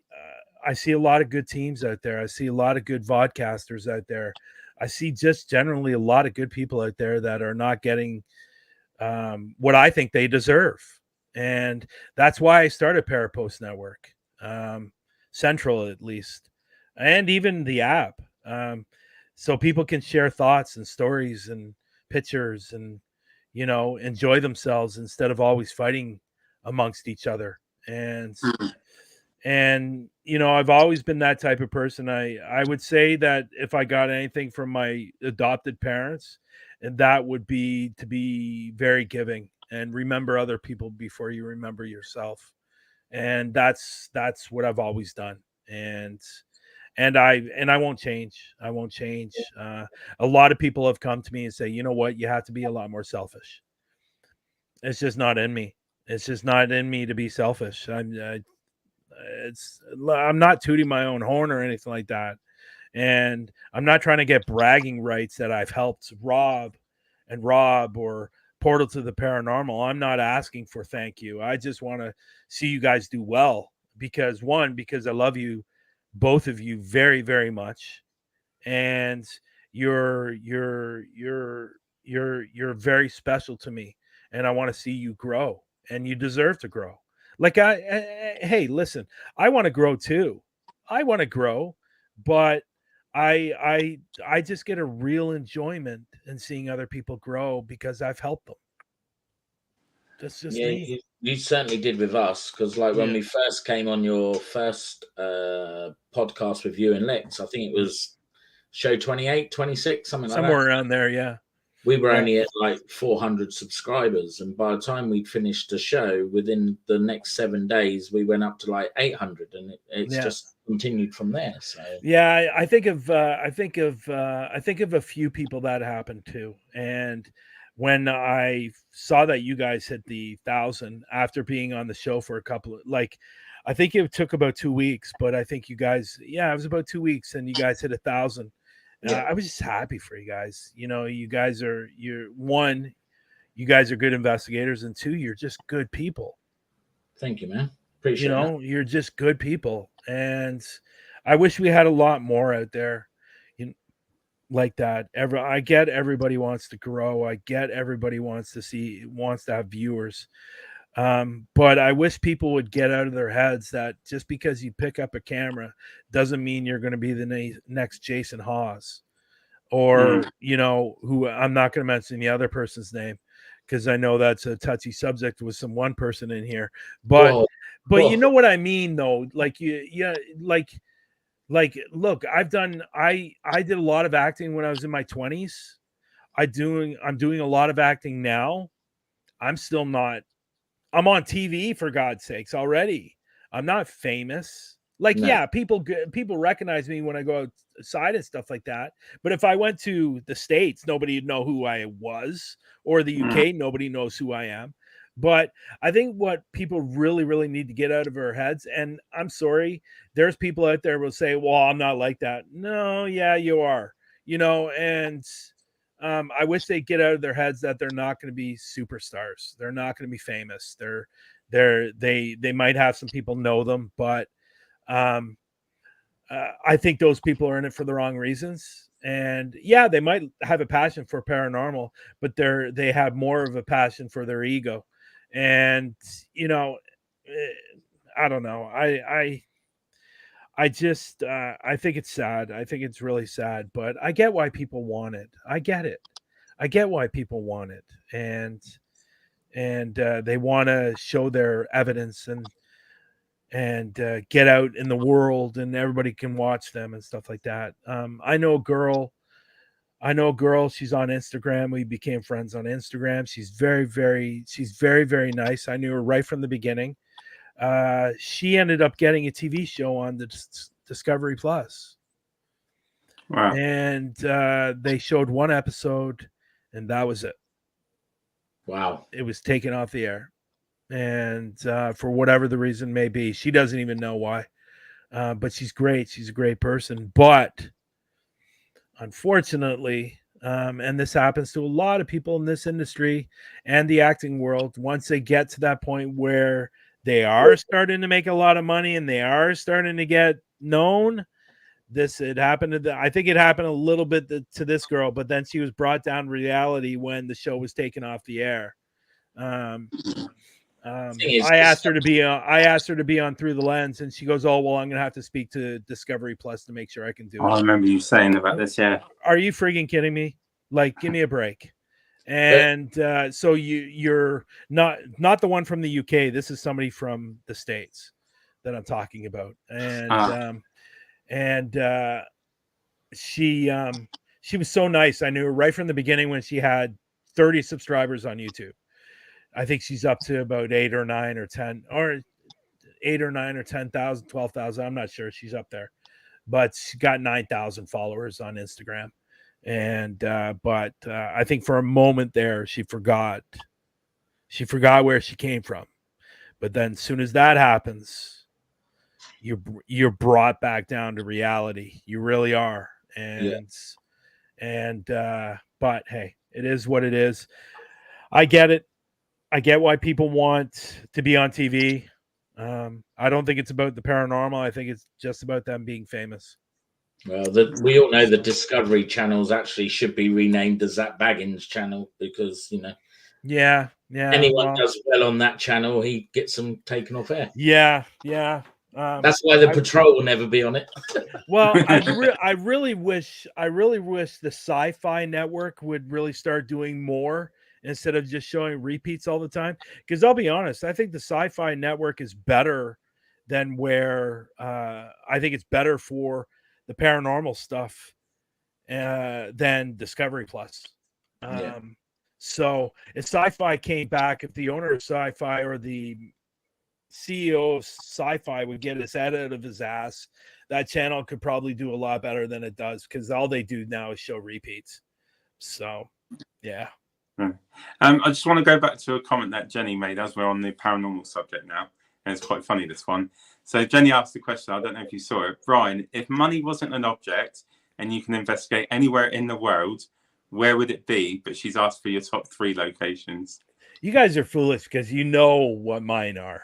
see a lot of good teams out there. I see a lot of good vodcasters out there. I see just generally a lot of good people out there that are not getting what I think they deserve. And that's why I started Parapost Network, Central at least, and even the app. So people can share thoughts and stories and pictures and, you know, enjoy themselves instead of always fighting amongst each other. And you know, I've always been that type of person. I would say that if I got anything from my adopted parents, and that would be to be very giving and remember other people before you remember yourself. And that's what I've always done. And I won't change. I won't change. A lot of people have come to me and say, you know what, you have to be a lot more selfish. It's just not in me. It's just not in me to be selfish. I'm not tooting my own horn or anything like that. And I'm not trying to get bragging rights that I've helped Rob or Portal to the Paranormal. I'm not asking for thank you. I just want to see you guys do well because I love you, both of you, very, very much. And you're very special to me. And I want to see you grow, and you deserve to grow. Like hey, listen, I want to grow too. I want to grow, but I just get a real enjoyment in seeing other people grow because I've helped them. That's just me. You certainly did with us, because like when Yeah. we first came on your first podcast with you and Lex, I think it was show 28, 26, something like that. Somewhere around there, yeah. We were only at like 400 subscribers, and by the time we'd finished the show, within the next 7 days, we went up to like 800, and it's just continued from there. So yeah, I think of a few people that happened to, and when I saw that you guys hit the 1,000 after being on the show for a couple of, like, I think it took about 2 weeks, but I think you guys, it was about 2 weeks, and you guys hit 1,000. I was just happy for you guys. You know, you guys are you guys are good investigators, and 2, you're just good people. Thank you, man. Appreciate that. You're just good people, and I wish we had a lot more out there, like that. I get everybody wants to grow. I get everybody wants to have viewers. But I wish people would get out of their heads that just because you pick up a camera doesn't mean you're going to be the next Jason Hawes, or who I'm not going to mention the other person's name because I know that's a touchy subject with one person in here. But you know what I mean, though. Like look, I did a lot of acting when I was in my 20s. I'm doing a lot of acting now. I'm still not. I'm on TV, for God's sakes, already. I'm not famous. Like, no. People recognize me when I go outside and stuff like that. But if I went to the States, nobody would know who I was, or the UK, nobody knows who I am. But I think what people really, really need to get out of their heads, and I'm sorry, there's people out there who will say, well, I'm not like that. No, yeah, you are. And I wish they'd get out of their heads that they're not going to be superstars. They're not going to be famous. They might have some people know them, but I think those people are in it for the wrong reasons. And yeah, they might have a passion for paranormal, but they have more of a passion for their ego. And I don't know. I just I think it's sad. I think it's really sad, but I get why people want it. I get it. I get why people want it, and they want to show their evidence and get out in the world, and everybody can watch them and stuff like that. I know a girl. She's on Instagram. We became friends on Instagram. She's very, very nice. I knew her right from the beginning. She ended up getting a TV show on the Discovery Plus. Wow. And they showed one episode, and that was it. Wow. It was taken off the air. And for whatever the reason may be, she doesn't even know why. But she's great. She's a great person. But unfortunately, and this happens to a lot of people in this industry and the acting world, once they get to that point where they are starting to make a lot of money and they are starting to get known. I think it happened a little bit to this girl, but then she was brought down to reality when the show was taken off the air. I asked her to be on Through the Lens, and she goes, "Oh, well, I'm going to have to speak to Discovery Plus to make sure I can do it." I remember you saying about this. Yeah. Are you freaking kidding me? Like, give me a break. And so you're not the one from the UK. This is somebody from the States that I'm talking about. And she was so nice. I knew her right from the beginning when she had 30 subscribers on YouTube. I think she's up to about 8 or 9 or 10 or 8 or 9 or 10,000, 12,000. I'm not sure. She's up there, but she got 9,000 followers on Instagram. And but I think for a moment there she forgot where she came from. But then as soon as that happens, you're brought back down to reality. You really are. But hey, it is what it is. I get it. I get why people want to be on TV. I don't think it's about the paranormal. I think it's just about them being famous. Well, we all know the Discovery channels actually should be renamed the Zach Baggins channel because, Yeah, Yeah. Anyone does well on that channel, he gets them taken off air. Yeah. That's why the Patrol will never be on it. Well, I really wish the Sci-Fi Network would really start doing more instead of just showing repeats all the time. Because I'll be honest, I think the Sci-Fi Network is better than where I think it's better for the paranormal stuff than Discovery Plus. So if Sci-Fi came back, if the owner of Sci-Fi or the CEO of Sci-Fi would get his head out of his ass, that channel could probably do a lot better than it does, because all they do now is show repeats. So, yeah. I just want to go back to a comment that Jenny made as we're on the paranormal subject now, and it's quite funny, this one. So Jenny asked the question, I don't know if you saw it, Bryan, if money wasn't an object and you can investigate anywhere in the world, where would it be? But she's asked for your top 3 locations. You guys are foolish because you know what mine are.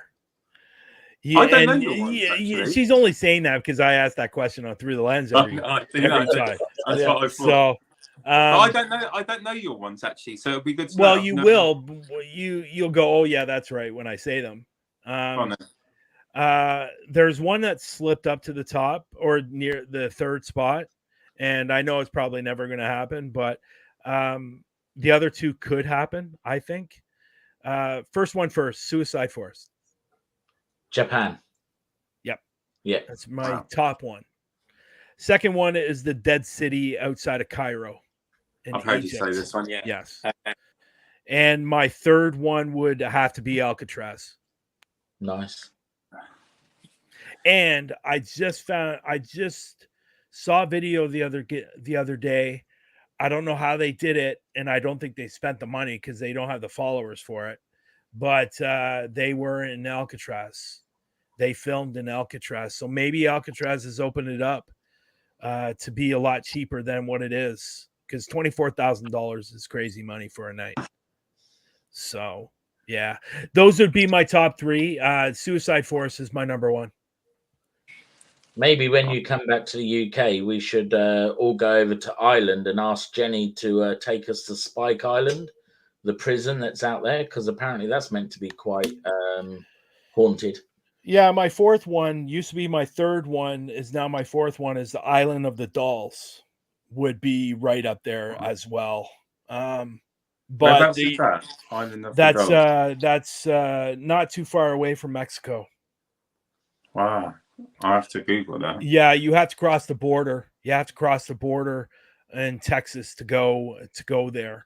Yeah, I don't know your ones, actually. She's only saying that because I asked that question on Through the Lens every time. That's what I thought. So, I don't know your ones, actually. So it'll be good to know. Well, you will. You'll go, oh yeah, that's right, when I say them. There's one that slipped up to the top or near the 3rd spot, and I know it's probably never going to happen, but the other 2 could happen, I think. First, Suicide Forest. Japan. Yep. Yeah. That's my top one. Second one is the Dead City outside of Cairo. I've heard you say this one, yeah. Yes. And my third one would have to be Alcatraz. Nice. And I just saw a video the other day. I don't know how they did it, and I don't think they spent the money because they don't have the followers for it. But they were in Alcatraz. They filmed in Alcatraz. So maybe Alcatraz has opened it up to be a lot cheaper than what it is, because $24,000 is crazy money for a night. So, yeah, those would be my top 3. Suicide Forest is my number 1. Maybe when you come back to the UK, we should all go over to Ireland and ask Jenny to take us to Spike Island, the prison that's out there, because apparently that's meant to be quite haunted. Yeah, my 4th one used to be my 3rd one, is now my 4th one, is the Island of the Dolls. Would be right up there as well. But Island of that's not too far away from Mexico. Wow. I have to Google that. Yeah, you have to cross the border. You have to cross the border in Texas to go there.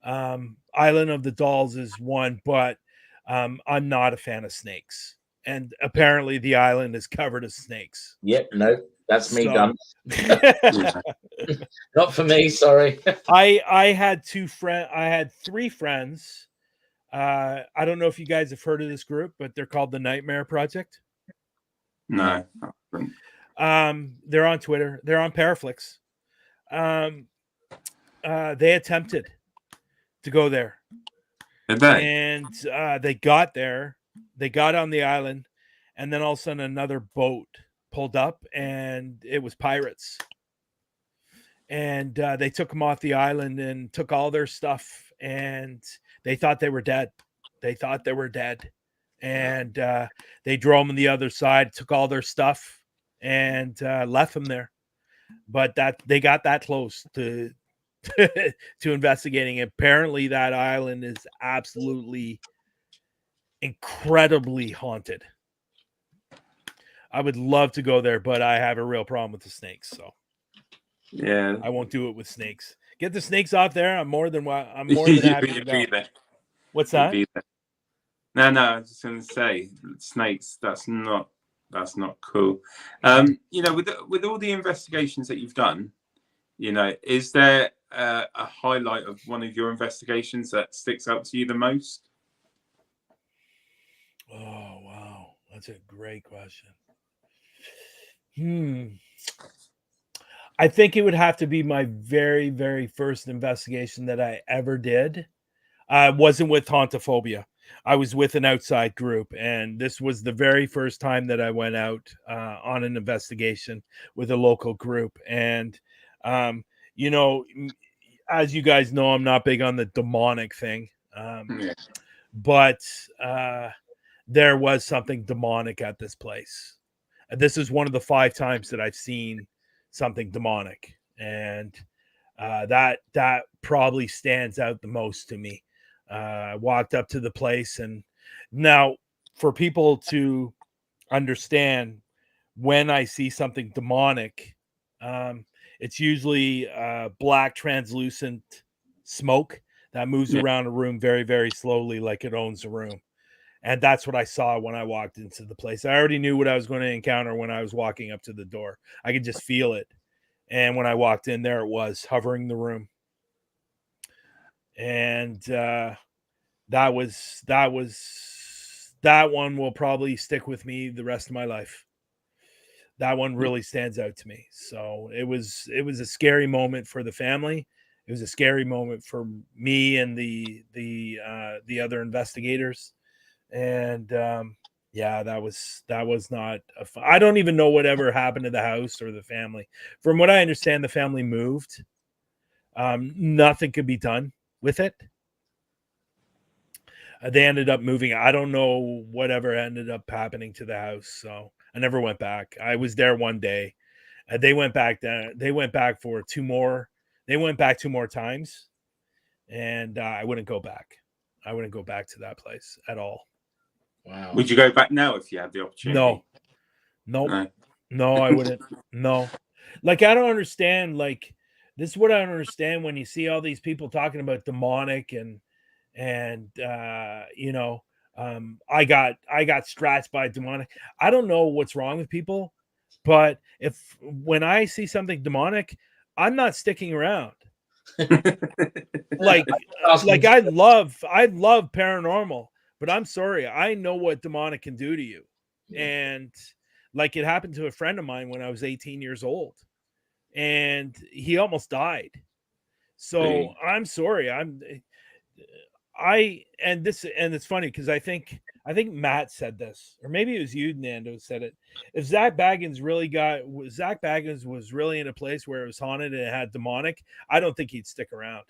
Island of the Dolls is one, but I'm not a fan of snakes. And apparently the island is covered in snakes. Yep, no, that's me done. Not for me, sorry. I had 3 friends. I don't know if you guys have heard of this group, but they're called the Nightmare Project. No. They're on Twitter. They're on Paraflix. They attempted to go there. Did they? And they got there. They got on the island, and then all of a sudden another boat pulled up, and it was pirates. And they took them off the island and took all their stuff, and they thought they were dead. And they drove them on the other side, took all their stuff, and left them there. But they got that close to investigating. Apparently, that island is absolutely incredibly haunted. I would love to go there, but I have a real problem with the snakes, so yeah, I won't do it with snakes. Get the snakes off there. I'm more than happy to go. What's that? No, I was just going to say snakes. That's not cool. With all the investigations that you've done, is there a highlight of one of your investigations that sticks out to you the most? Oh wow, that's a great question. I think it would have to be my very, very first investigation that I ever did. I wasn't with Huntaphobia. I was with an outside group, and this was the very first time that I went out on an investigation with a local group. And, as you guys know, I'm not big on the demonic thing. but there was something demonic at this place. This is one of the 5 times that I've seen something demonic, and that probably stands out the most to me. I walked up to the place, and now for people to understand, when I see something demonic, it's usually black translucent smoke that moves around a room very, very slowly, like it owns the room. And that's what I saw when I walked into the place. I already knew what I was going to encounter when I was walking up to the door. I could just feel it. And when I walked in, there it was, hovering the room. And that one will probably stick with me the rest of my life. That one really stands out to me. So it was a scary moment for the family. It was a scary moment for me and the other investigators. And that was not I don't even know whatever happened to the house or the family. From what I understand, the family moved. Nothing could be done with it. They ended up moving. I don't know whatever ended up happening to the house. So I never went back. I was there one day. They went back there. They went back for 2 more. They went back 2 more times, and I wouldn't go back. I wouldn't go back to that place at all. Wow. Would you go back now if you had the opportunity? No, I wouldn't. No. Like, I don't understand. Like, this is what I don't understand when you see all these people talking about demonic and I got scratched by demonic. I don't know what's wrong with people, but when I see something demonic, I'm not sticking around. like I love paranormal, but I'm sorry, I know what demonic can do to you. And like, it happened to a friend of mine when I was 18 years old, and he almost died. So I'm sorry. And it's funny because I think Matt said this, or maybe it was you, Nando, said it. If Zach Baggins was really in a place where it was haunted and it had demonic, I don't think he'd stick around.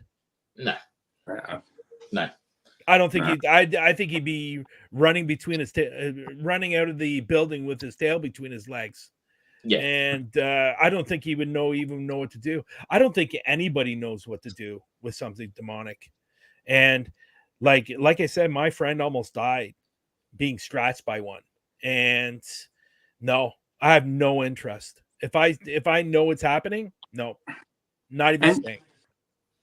No. I don't think I think he'd be running running out of the building with his tail between his legs. Yeah. And I don't think he would even know what to do. I don't think anybody knows what to do with something demonic. And like I said, my friend almost died being scratched by one. And no, I have no interest. If I know what's happening, no, not even staying.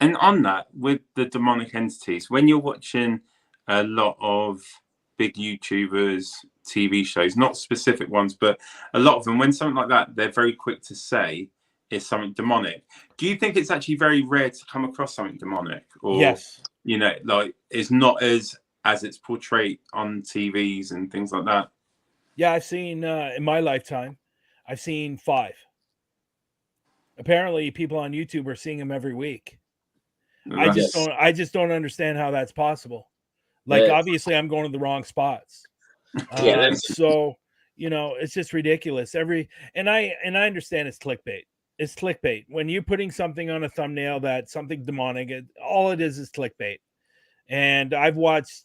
And on that, with the demonic entities, when you're watching a lot of big YouTubers, TV shows, not specific ones, but a lot of them, when something like that, they're very quick to say is something demonic. Do you think it's actually very rare to come across something demonic? Or, yes. Like, it's not as it's portrayed on TVs and things like that? Yeah, I've seen, in my lifetime, I've seen 5. Apparently, people on YouTube are seeing them every week. I just don't understand how that's possible. Like, obviously, I'm going to the wrong spots. So, it's just ridiculous. And I understand it's clickbait. It's clickbait. When you're putting something on a thumbnail that's something demonic, all it is clickbait. And I've watched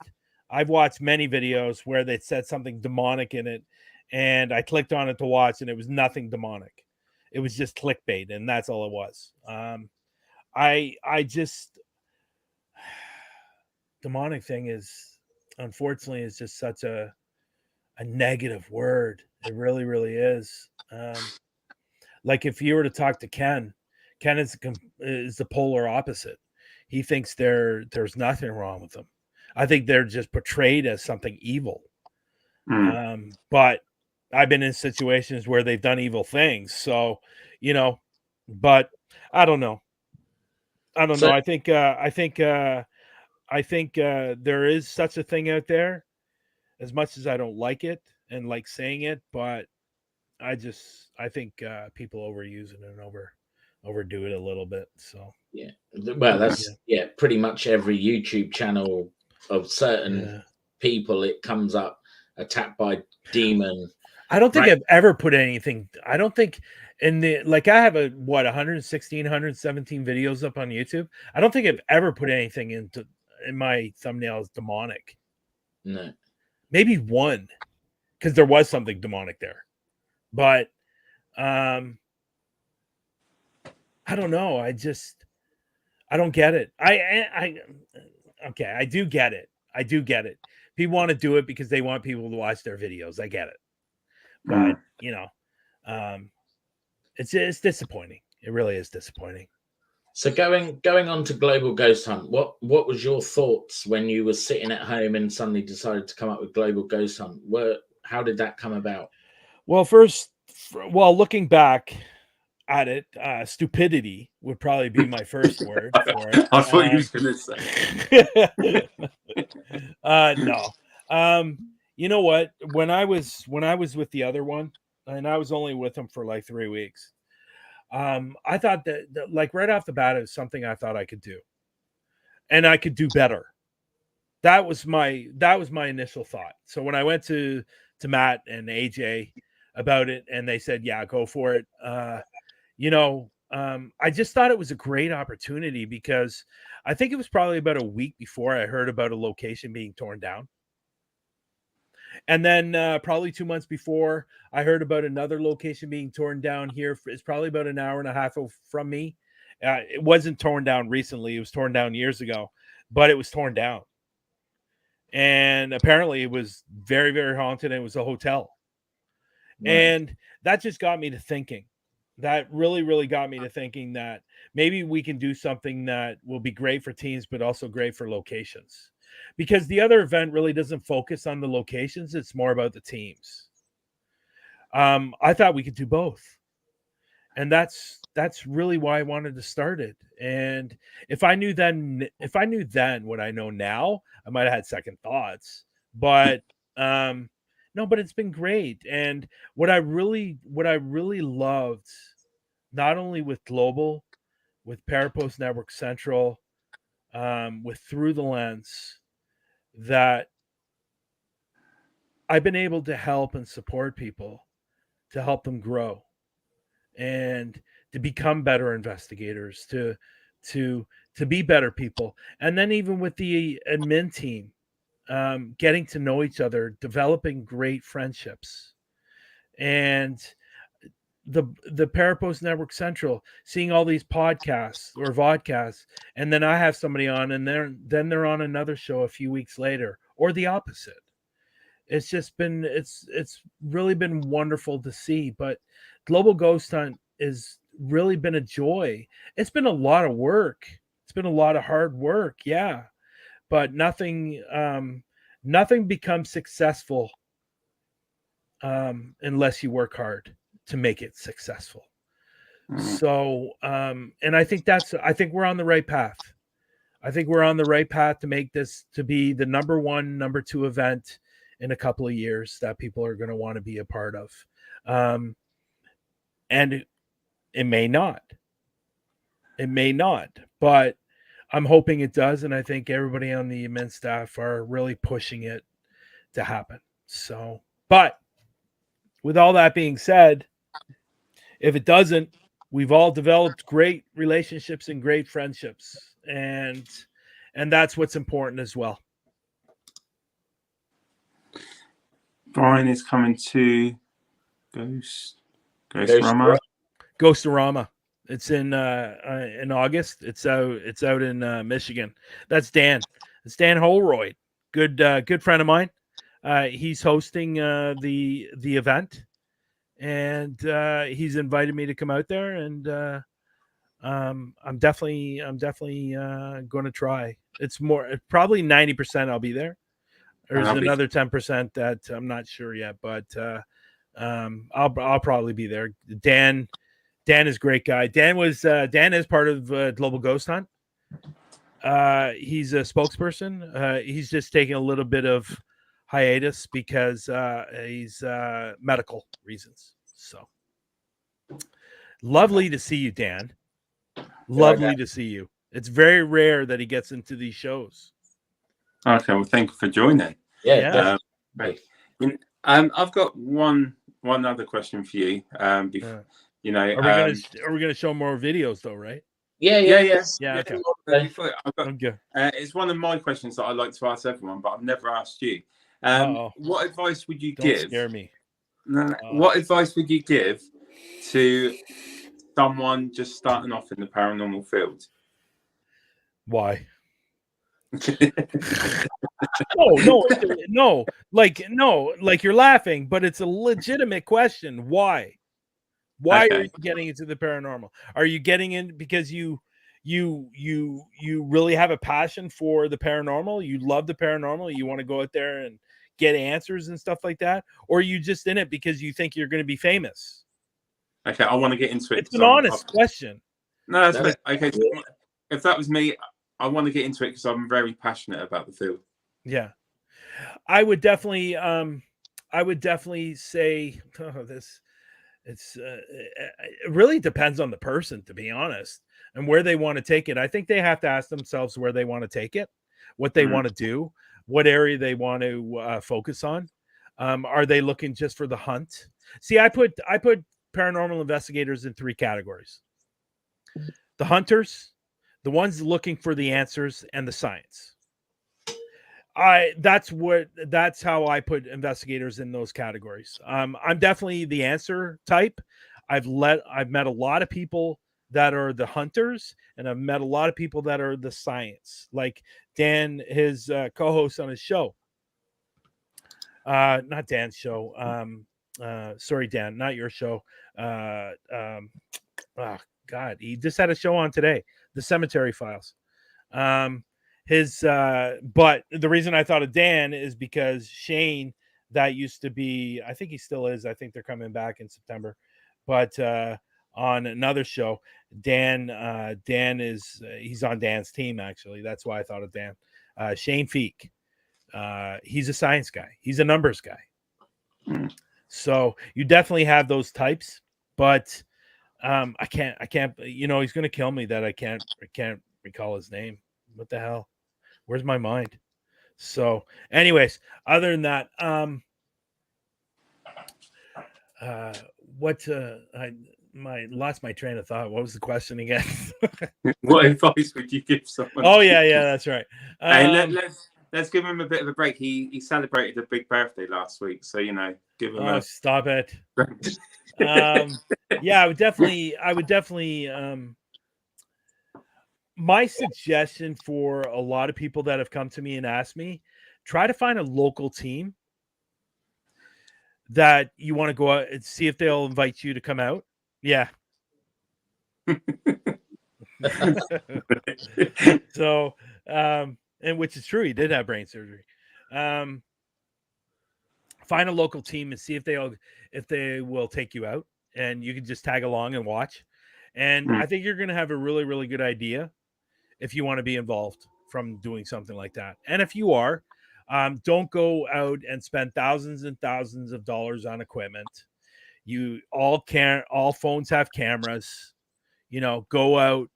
many videos where they said something demonic in it, and I clicked on it to watch, and it was nothing demonic. It was just clickbait, and that's all it was. I just demonic thing is, unfortunately, is just such a negative word. It really, really is. Like, if you were to talk to Ken is the polar opposite. He thinks there's nothing wrong with them. I think they're just portrayed as something evil. But I've been in situations where they've done evil things. So, but I don't know. I think there is such a thing out there, as much as I don't like it and like saying it, but I think people overuse it and overdo it a little bit. So yeah, well, that's pretty much every YouTube channel of certain people. It comes up attacked by demon. I don't think I've ever put anything. I don't think I have 116, 117 videos up on YouTube. I don't think I've ever put anything in my thumbnails demonic. No. Maybe one, because there was something demonic there. But I don't know. I don't get it. Okay, I do get it. People want to do it because they want people to watch their videos. I get it. But, it's disappointing. It really is disappointing. So going on to Global Ghost Hunt, what was your thoughts when you were sitting at home and suddenly decided to come up with Global Ghost Hunt? How did that come about? Well, looking back at it, stupidity would probably be my first word for it. I thought you was going to say. No. You know what? When I was with the other one, and I was only with him for like 3 weeks, I thought that like right off the bat, it was something I thought I could do, and I could do better. That was my initial thought. So when I went to Matt and AJ about it, and they said, "Yeah, go for it," I just thought it was a great opportunity because I think it was probably about a week before I heard about a location being torn down. And then probably 2 months before, I heard about another location being torn down here. It's probably about an hour and a half from me. It wasn't torn down recently. It was torn down years ago, but it was torn down. And apparently it was very, very haunted. And it was a hotel. Right. And that just got me to thinking. That really, really got me to thinking that maybe we can do something that will be great for teams, but also great for locations. Because the other event really doesn't focus on the locations. It's more about the teams. I thought we could do both. And that's really why I wanted to start it. And if I knew then what I know now, I might have had second thoughts. But no, but it's been great. And what I really loved, not only with Global, with Parapost Network Central, with Through the Lens, that I've been able to help and support people, to help them grow and to become better investigators, to be better people. And then even with the admin team, getting to know each other, developing great friendships, and the Parapost Network Central, seeing all these podcasts or vodcasts, and then I have somebody on, and then they're on another show a few weeks later, or the opposite. It's just been it's really been wonderful to see. But Global Ghost Hunt has really been a joy. It's been a lot of work. It's been a lot of hard work, yeah. But nothing becomes successful unless you work hard to make it successful. So, and I think we're on the right path. I think we're on the right path to make this to be the number 1, number 2 event in a couple of years that people are going to want to be a part of. And it may not, but I'm hoping it does. And I think everybody on the admin staff are really pushing it to happen. So, but with all that being said, if it doesn't, we've all developed great relationships and great friendships, and that's what's important as well. Bryan is coming to Ghostorama. Ghostorama. It's in August. It's out in Michigan. That's Dan. It's Dan Holroyd. Good friend of mine. He's hosting the event, and he's invited me to come out there, and I'm definitely going to try. It's probably 90% I'll be there. There's another 10% that I'm not sure yet, but I'll probably be there. Dan is a great guy. Dan is part of Global Ghost Hunt. He's a spokesperson. He's just taking a little bit of hiatus because he's medical reasons. So lovely to see you, Dan. Lovely to see you. It's very rare that he gets into these shows. Okay, well, thank you for joining. Yeah. Great. I've got one other question for you. Before, are we gonna show more videos though, right? Yeah. Okay. It's one of my questions that I like to ask everyone, but I've never asked you. What advice would you Don't give? scare me. No. What advice would you give to someone just starting off in the paranormal field? Why? No. Like you're laughing, but it's a legitimate question. Why? Why are you getting into the paranormal? Are you getting in because you really have a passion for the paranormal? You love the paranormal. You want to go out there and get answers and stuff like that, or are you just in it because you think you're going to be famous? Okay, I want to get into it. It's an honest question. No, that's okay. So if that was me, I want to get into it because I'm very passionate about the field. Yeah, I would definitely say this. It really depends on the person, to be honest, and where they want to take it. I think they have to ask themselves where they want to take it, what they want to do, what area they want to focus on. Are they looking just for the hunt? See, I put paranormal investigators in 3 categories: the hunters, the ones looking for the answers, and the science. That's how I put investigators in those categories. I'm definitely the answer type. I've met a lot of people that are the hunters, and I've met a lot of people that are the science, like Dan, his co-host on his show. Not Dan's show. Sorry, Dan, not your show. Oh God, he just had a show on today, The Cemetery Files. But the reason I thought of Dan is because Shane, that used to be, I think he still is, I think they're coming back in September, but on another show, Dan is he's on Dan's team, actually. That's why I thought of Dan. Shane Feek, he's a science guy, he's a numbers guy. So you definitely have those types, but I can't he's gonna kill me that I can't recall his name. What the hell? Where's my mind? So, anyways, other than that, I lost my train of thought. What was the question again? What advice would you give someone? Oh yeah, that's right. Let's give him a bit of a break. He celebrated a big birthday last week, so give him a stop it. Yeah, I would definitely my suggestion for a lot of people that have come to me and asked me, try to find a local team that you want to go out and see if they'll invite you to come out. Yeah. So, and which is true, he did have brain surgery. Find a local team and see if they will take you out, and you can just tag along and watch. And I think you're going to have a really, really good idea if you want to be involved from doing something like that. And if you are, don't go out and spend thousands and thousands of dollars on equipment. All phones have cameras. Go out,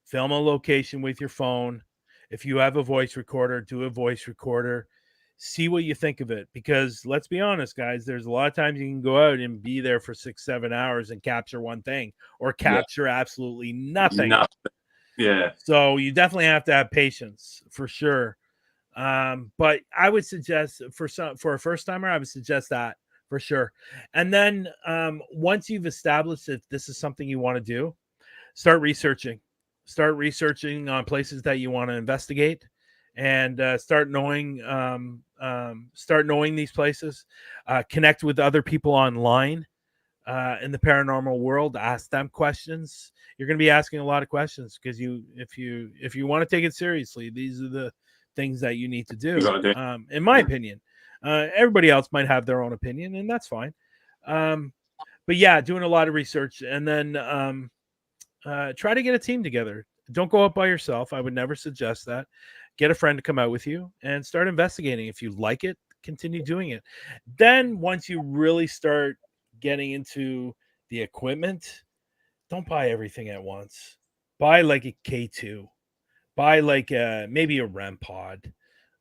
film a location with your phone. If you have a voice recorder, do a voice recorder. See what you think of it, because let's be honest, guys, there's a lot of times you can go out and be there for 6-7 hours and capture one thing, or capture absolutely nothing. Yeah. So you definitely have to have patience for sure. But I would suggest for a first timer, I would suggest that for sure. And then once you've established that this is something you want to do, start researching on places that you want to investigate, and start knowing these places. Connect with other people online in the paranormal world. Ask them questions. You're going to be asking a lot of questions, because if you want to take it seriously, these are the things that you need to do. In my opinion, everybody else might have their own opinion, and that's fine. But yeah, doing a lot of research, and then try to get a team together. Don't go out by yourself. I would never suggest that. Get a friend to come out with you and start investigating. If you like it, continue doing it. Then once you really start getting into the equipment, don't buy everything at once. Buy like a K2. Buy like maybe a REM pod.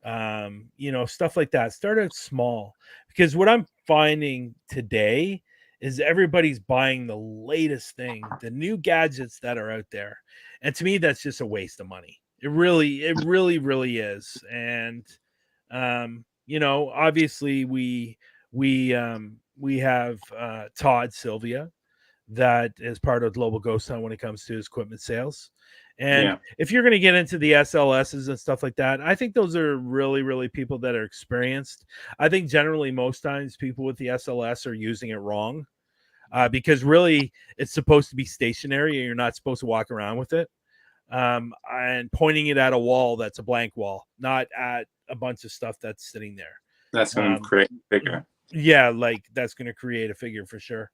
Stuff like that. Start out small, because what I'm finding today is everybody's buying the latest thing, the new gadgets that are out there. And to me, that's just a waste of money. It really, really is. And, obviously we have Todd Sylvia, that is part of Global Ghost Hunt when it comes to his equipment sales. And if you're going to get into the SLSs and stuff like that, I think those are really, really people that are experienced. I think generally most times people with the SLS are using it wrong, because really it's supposed to be stationary and you're not supposed to walk around with it. And pointing it at a wall that's a blank wall, not at a bunch of stuff that's sitting there. That's going to create a figure. Yeah, like that's going to create a figure for sure.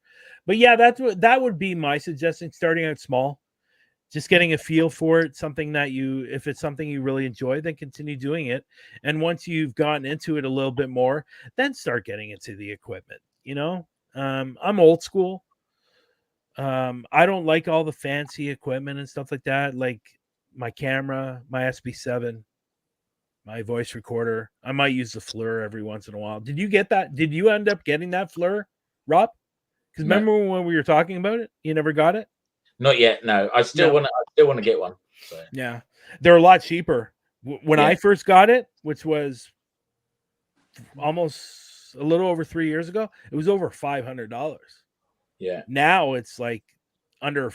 But yeah, that would be my suggestion, starting out small, just getting a feel for it, something that if it's something you really enjoy, then continue doing it. And once you've gotten into it a little bit more, then start getting into the equipment. I'm old school. I don't like all the fancy equipment and stuff like that, like my camera, my SB7, my voice recorder. I might use the FLIR every once in a while. Did you get that? Did you end up getting that FLIR, Rob? Because remember when we were talking about it, you never got it? Not yet. No, I still want to get one. So. Yeah, they're a lot cheaper. When I first got it, which was almost a little over 3 years ago, it was over $500. Yeah. Now it's like under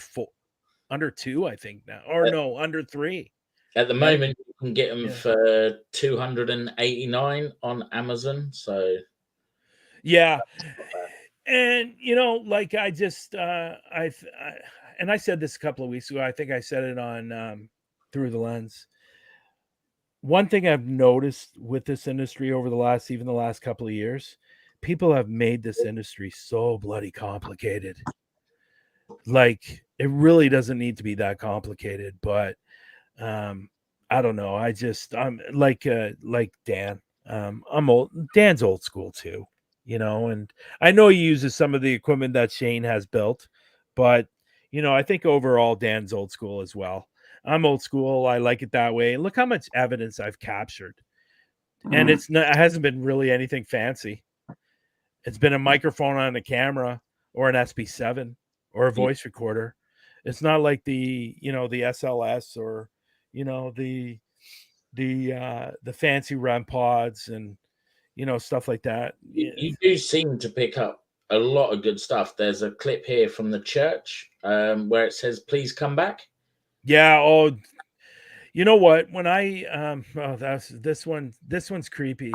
two, I think now, or no, under $3. At the moment, you can get them for $289 on Amazon. So, yeah, and like I just and I said this a couple of weeks ago. I think I said it on Through the Lens. One thing I've noticed with this industry over the last couple of years, people have made this industry so bloody complicated. Like it really doesn't need to be that complicated, but I don't know. I'm like Dan. I'm old. Dan's old school too, and I know he uses some of the equipment that Shane has built, but I think overall Dan's old school as well. I'm old school. I like it that way. Look how much evidence I've captured. And it hasn't been really anything fancy. It's been a microphone on a camera or an SB7 or a voice recorder. It's not like the SLS or the fancy REM pods and stuff like that. You do seem to pick up a lot of good stuff. There's a clip here from the church where it says, "Please come back." Yeah. Oh, you know what? When I this one's creepy.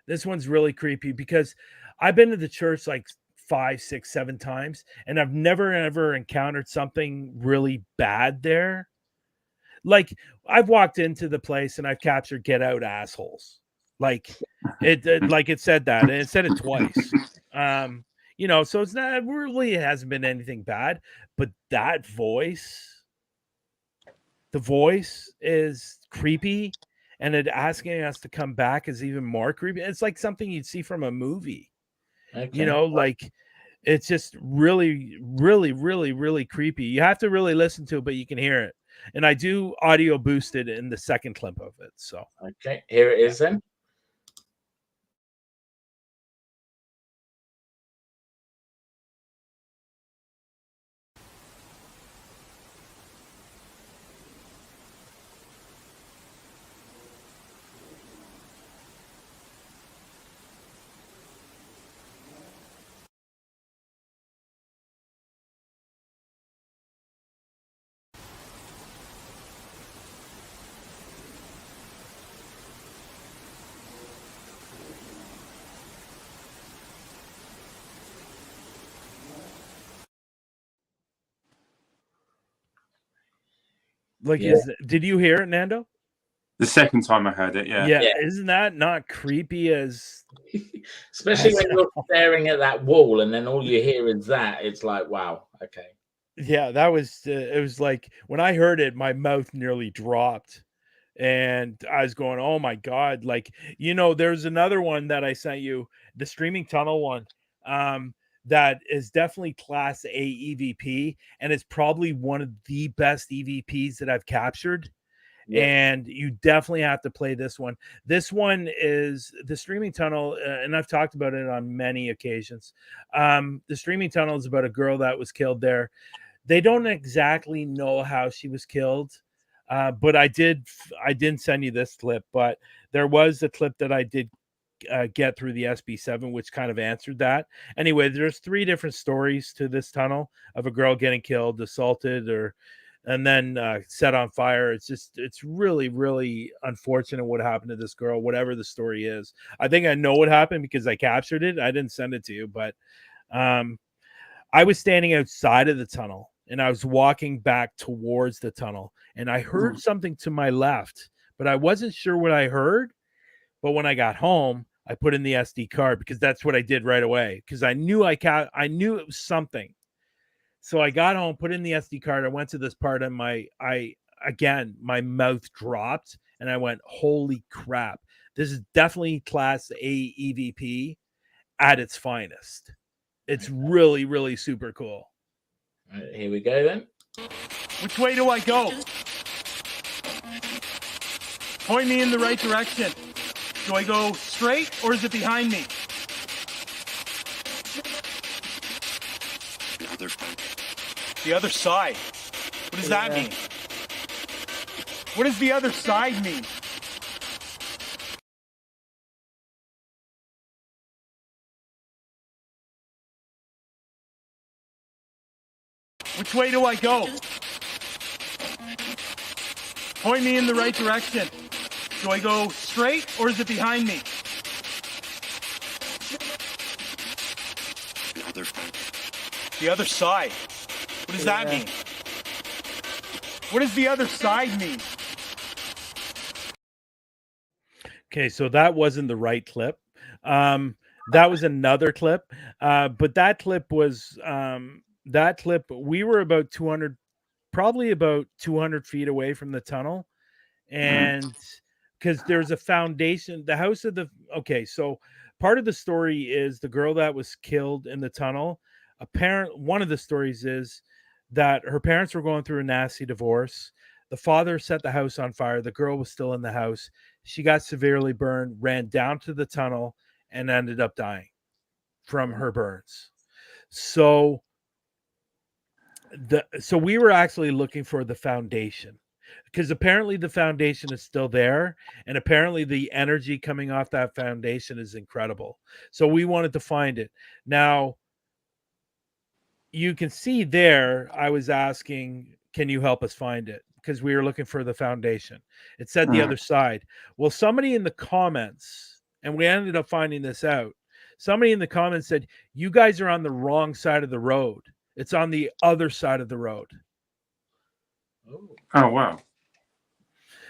This one's really creepy because I've been to the church like 5, 6, 7 times, and I've never ever encountered something really bad there. Like I've walked into the place and I've captured "Get out, assholes." Like it said that, and it said it twice. So it's not really, it hasn't been anything bad, but that voice. The voice is creepy, and it asking us to come back is even more creepy. It's like something you'd see from a movie. Okay. Like it's just really, really, really, really creepy. You have to really listen to it, but you can hear it. And I do audio boosted in the second clip of it. So okay, here it is then. like, did you hear it, Nando? The second time I heard it, yeah. Isn't that not creepy as especially when you're staring at that wall and then all you hear is that? It's like, wow, okay. Yeah, that was it was like when I heard it, my mouth nearly dropped. And I was going, oh my God. Like, there's another one that I sent you, the streaming tunnel one, that is definitely class A EVP. And it's probably one of the best EVPs that I've captured. Yeah. And you definitely have to play this one. This one is the streaming tunnel. And I've talked about it on many occasions. The streaming tunnel is about a girl that was killed there. They don't exactly know how she was killed. But I didn't send you this clip, but there was a clip that I did get through the SB7, which kind of answered that. Anyway, there's 3 different stories to this tunnel of a girl getting killed, assaulted, and then set on fire. It's really, really unfortunate what happened to this girl, whatever the story is. I think I know what happened because I captured it. I didn't send it to you, but I was standing outside of the tunnel and I was walking back towards the tunnel and I heard something to my left, but I wasn't sure what I heard. But when I got home, I put in the SD card because that's what I did right away because I knew I knew it was something. So I got home, put in the SD card. I went to this part and my mouth dropped and I went, holy crap. This is definitely Class A EVP at its finest. It's really, really super cool. All right, here we go then. Which way do I go? Point me in the right direction. Do I go straight or is it behind me? The other side. What does that mean? What does the other side mean? Which way do I go? Point me in the right direction. Do I go straight or is it behind me? The other side. What does that mean? What does the other side mean? Okay, so that wasn't the right clip. That was another clip. But that clip was we were about 200, probably about 200 feet away from the tunnel. And because there's a foundation, the house of the, okay, so part of the story is the girl that was killed in the tunnel. One of the stories is that her parents were going through a nasty divorce. The father set the house on fire. The girl was still in the house. She got severely burned, ran down to the tunnel, and ended up dying from her burns. So we were actually looking for the foundation because apparently the foundation is still there, and apparently the energy coming off that foundation is incredible. So we wanted to find it. Now, you can see there, I was asking, can you help us find it? Because we were looking for the foundation. It said the other side. Well, somebody in the comments, and we ended up finding this out, somebody in the comments said, you guys are on the wrong side of the road. It's on the other side of the road. Oh, wow.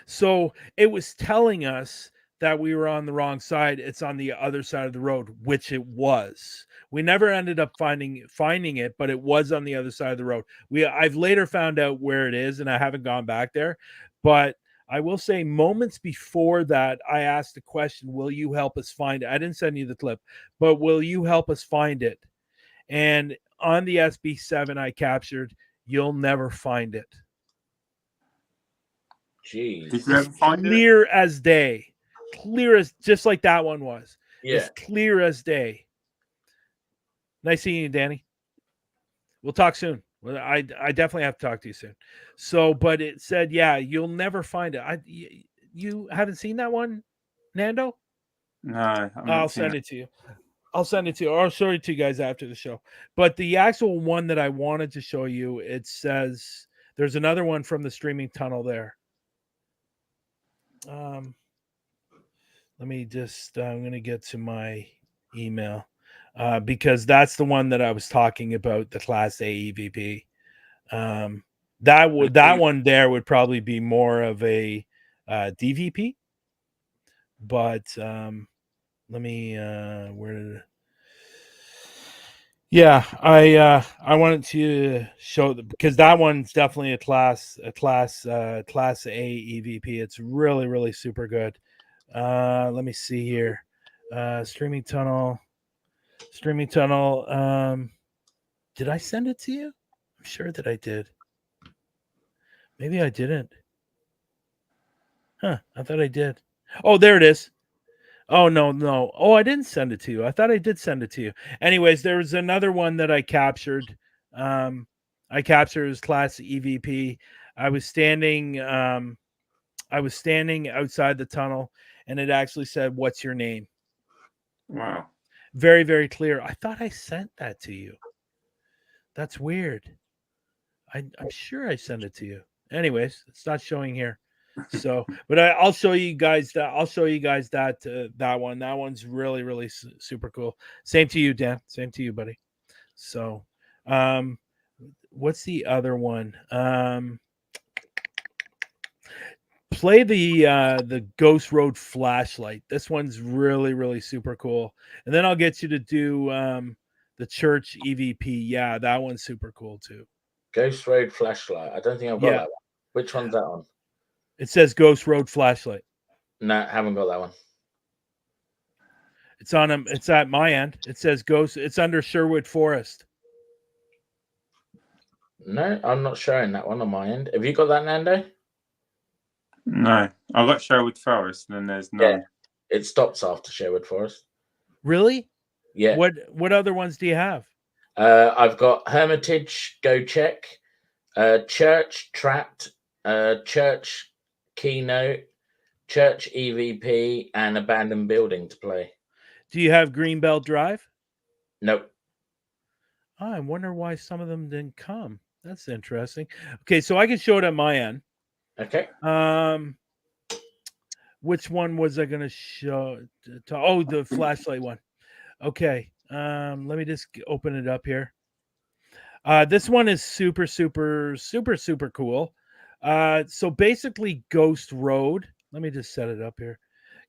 So it was telling us that we were on the wrong side. It's on the other side of the road, which it was. We never ended up finding it, but it was on the other side of the road. I've later found out where it is, and I haven't gone back there. But I will say, moments before that, I asked the question, will you help us find it? I didn't send you the clip, but will you help us find it? And on the SB7 I captured, you'll never find it. Jeez. Did you ever find clear it? As day. Clear as, just like that one was. Yeah. It's clear as day. Nice seeing you, Danny. We'll talk soon. Well, I definitely have to talk to you soon. So, but it said, yeah, you'll never find it. You haven't seen that one, Nando? No. I'll send it to you. I'll send it to you. Or I'll show it to you guys after the show. But the actual one that I wanted to show you, it says there's another one from the streaming tunnel there. Let me just, I'm going to get to my email because that's the one that I was talking about, the Class A EVP. That one there would probably be more of a DVP, but let me, I wanted to show because that one's definitely a class A EVP. It's really, really super good. Let me see here. Streaming tunnel. Did I send it to you? I'm sure that I did. Maybe I didn't. I thought I did. Oh, there it is. Oh, no. Oh, I didn't send it to you. I thought I did send it to you. Anyways, there was another one that I captured. I captured as Class EVP. I was standing outside the tunnel, and it actually said, "What's your name?" Wow. Very, very clear. I thought I sent that to you. That's weird. I'm sure I sent it to you. Anyways, it's not showing here. So, but I'll show you guys that. I'll show you guys that that one. That one's really, really super cool. Same to you, Dan. Same to you, buddy. So, what's the other one? Play the Ghost Road flashlight. This one's really, really super cool. And then I'll get you to do the church EVP. Yeah, that one's super cool too. Ghost Road flashlight. I don't think I've got that one. Which one's that one? It says Ghost Road flashlight. No, haven't got that one. It's on them. It's at my end. It says Ghost. It's under Sherwood Forest. No, I'm not showing that one on my end. Have you got that, Nando? No, I've got Sherwood Forest, and then there's none. Yeah, it stops after Sherwood Forest. Really? Yeah. What other ones do you have? I've got Hermitage, Go Check, Church Trapped, Church Keynote, Church EVP, and Abandoned Building to play. Do you have Greenbelt Drive? Nope. Oh, I wonder why some of them didn't come. That's interesting. Okay, so I can show it at my end. Okay. Which one was I going to show? Oh, the flashlight one. Okay. Let me just open it up here. This one is super, super, super, super cool. So basically, Ghost Road. Let me just set it up here.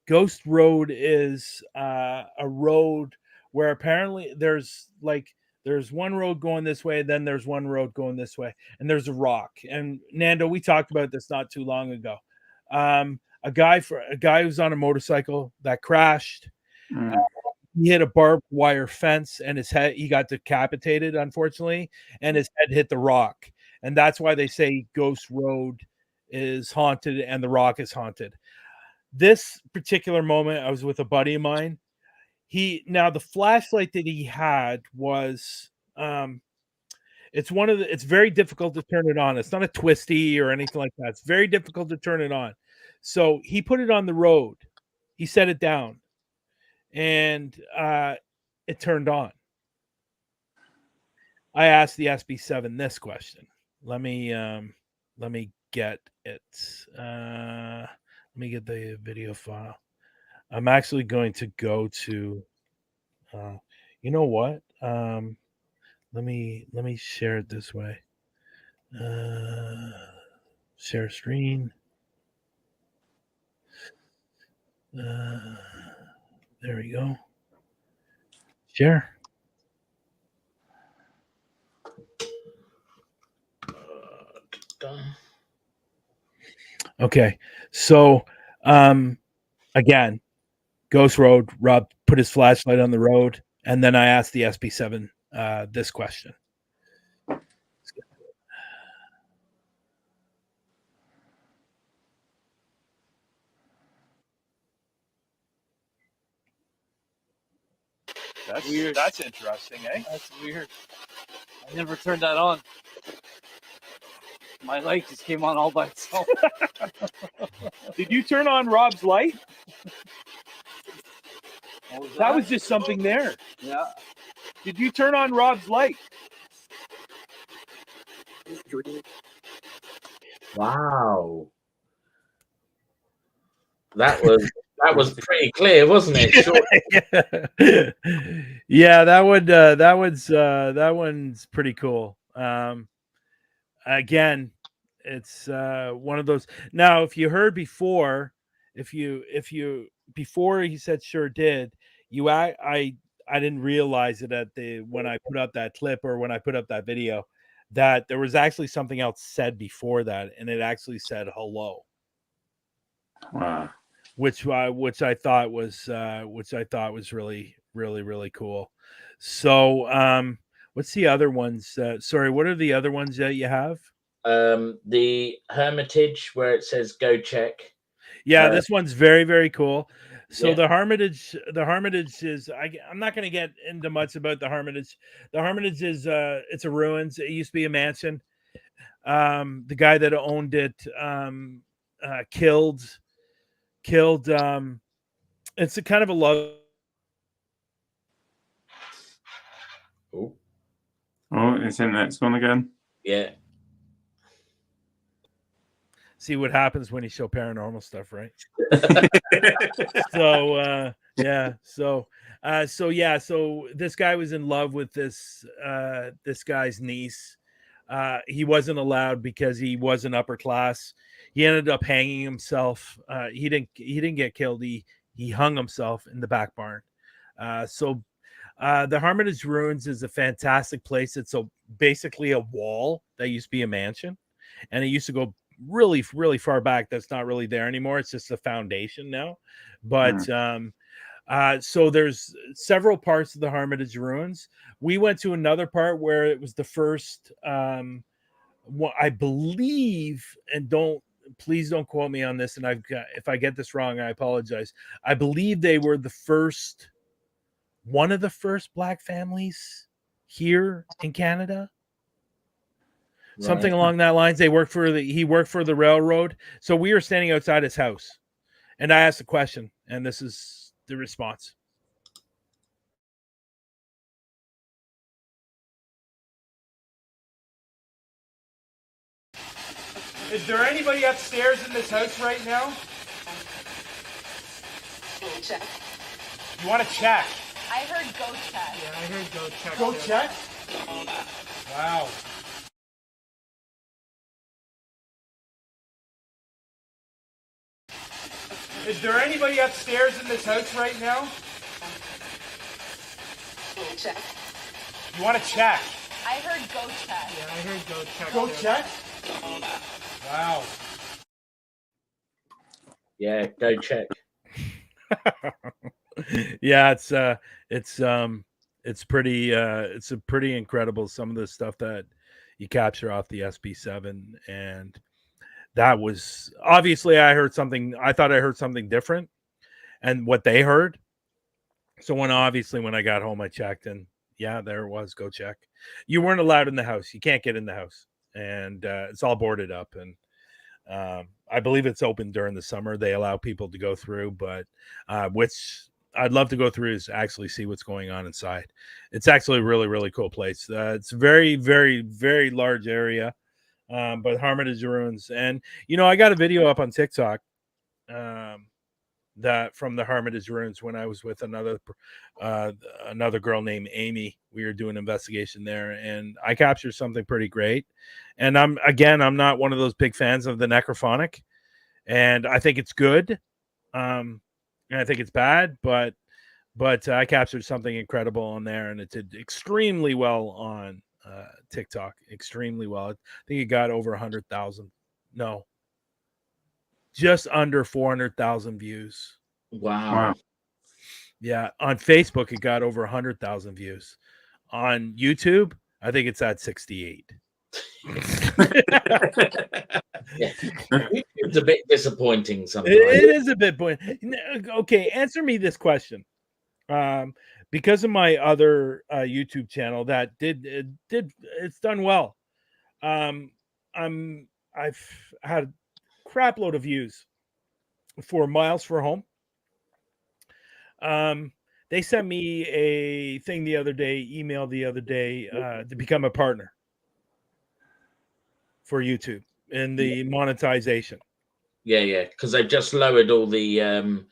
Ghost Road is a road where apparently there's one road going this way, then there's one road going this way, and there's a rock. And Nando, we talked about this not too long ago. A guy who's on a motorcycle that crashed. He hit a barbed wire fence, and he got decapitated, unfortunately, and his head hit the rock. And that's why they say Ghost Road is haunted and the rock is haunted. This particular moment, I was with a buddy of mine. The flashlight that he had was it's very difficult to turn it on. It's not a twisty or anything like that. It's very difficult to turn it on. So he put it on the road. He set it down, and it turned on. I asked the SB7 this question. Let me get it. Let me get the video file. I'm actually going to go to you know what? Let me share it this way. Share screen. There we go. Share. Okay. So again, Ghost Road, Rob put his flashlight on the road, and then I asked the SB7 this question. That's weird. That's interesting, eh? That's weird. I never turned that on. My light just came on all by itself. Did you turn on Rob's light? That was just something there. Yeah. Did you turn on Rob's light? Wow. That was pretty clear, wasn't it? Sure. Yeah, that one's pretty cool. Again, it's one of those. Now, if you heard before, if you before he said sure did, I didn't realize it when I put up that clip or when I put up that video that there was actually something else said before that, and it actually said hello. Wow. Which I thought was really, really, really cool. So what's the other ones? Sorry, what are the other ones that you have? The Hermitage, where it says "Go Check." Yeah, this one's very, very cool. So Yeah. the Hermitage is. I'm not going to get into much about the Hermitage. The Hermitage is it's a ruins. It used to be a mansion. The guy that owned it killed. It's a kind of a love Oh, it's in the next one again. yeah. See what happens when you show paranormal stuff, right? So so this guy was in love with this guy's niece. He wasn't allowed because he wasn't upper class. He ended up hanging himself. He didn't get killed. He hung himself in the back barn. The Hermitage Ruins is a fantastic place. It's basically a wall that used to be a mansion, and it used to go really, really far back. That's not really there anymore. It's just a foundation now. But so there's several parts of the Hermitage Ruins. We went to another part where it was the first, I believe, and please don't quote me on this. And if I get this wrong, I apologize. I believe they were one of the first Black families here in Canada. Something along that lines. He worked for the railroad. So we were standing outside his house, and I asked a question, and this is the response. Is there anybody upstairs in this house right now? Check. You want to check? I heard go check. Yeah, I heard go check. Go check? Wow. Is there anybody upstairs in this house right now? Check. You want to check? I heard go check. Yeah, I heard go check. Go check? Wow. Yeah, go check. Yeah, it's pretty incredible, some of the stuff that you capture off the SB7. And that was obviously I thought I heard something different and what they heard. So when I got home, I checked, and yeah, there it was. Go check. You weren't allowed in the house. You can't get in the house, and it's all boarded up. And I believe it's open during the summer. They allow people to go through, but which I'd love to go through is actually see what's going on inside. It's actually a really, really cool place. It's very, very, very large area, but Hermitage Ruins. And, I got a video up on TikTok that from the Hermitage Ruins when I was with another girl named Amy. We were doing an investigation there, and I captured something pretty great. And I'm not one of those big fans of the necrophonic, and I think it's good. And I think it's bad, but I captured something incredible on there, and it did extremely well on TikTok. Extremely well. I think it got over 100,000. No, just under 400,000 views. Wow. Yeah, on Facebook it got over 100,000 views. On YouTube, I think it's at 68. Yeah. It's a bit disappointing sometimes. It is a bit okay, answer me this question. Because of my other YouTube channel that it's done well. I've had a crap load of views for Miles for Home. They sent me a thing email the other day to become a partner for YouTube in the monetization. Yeah, because they've just lowered all the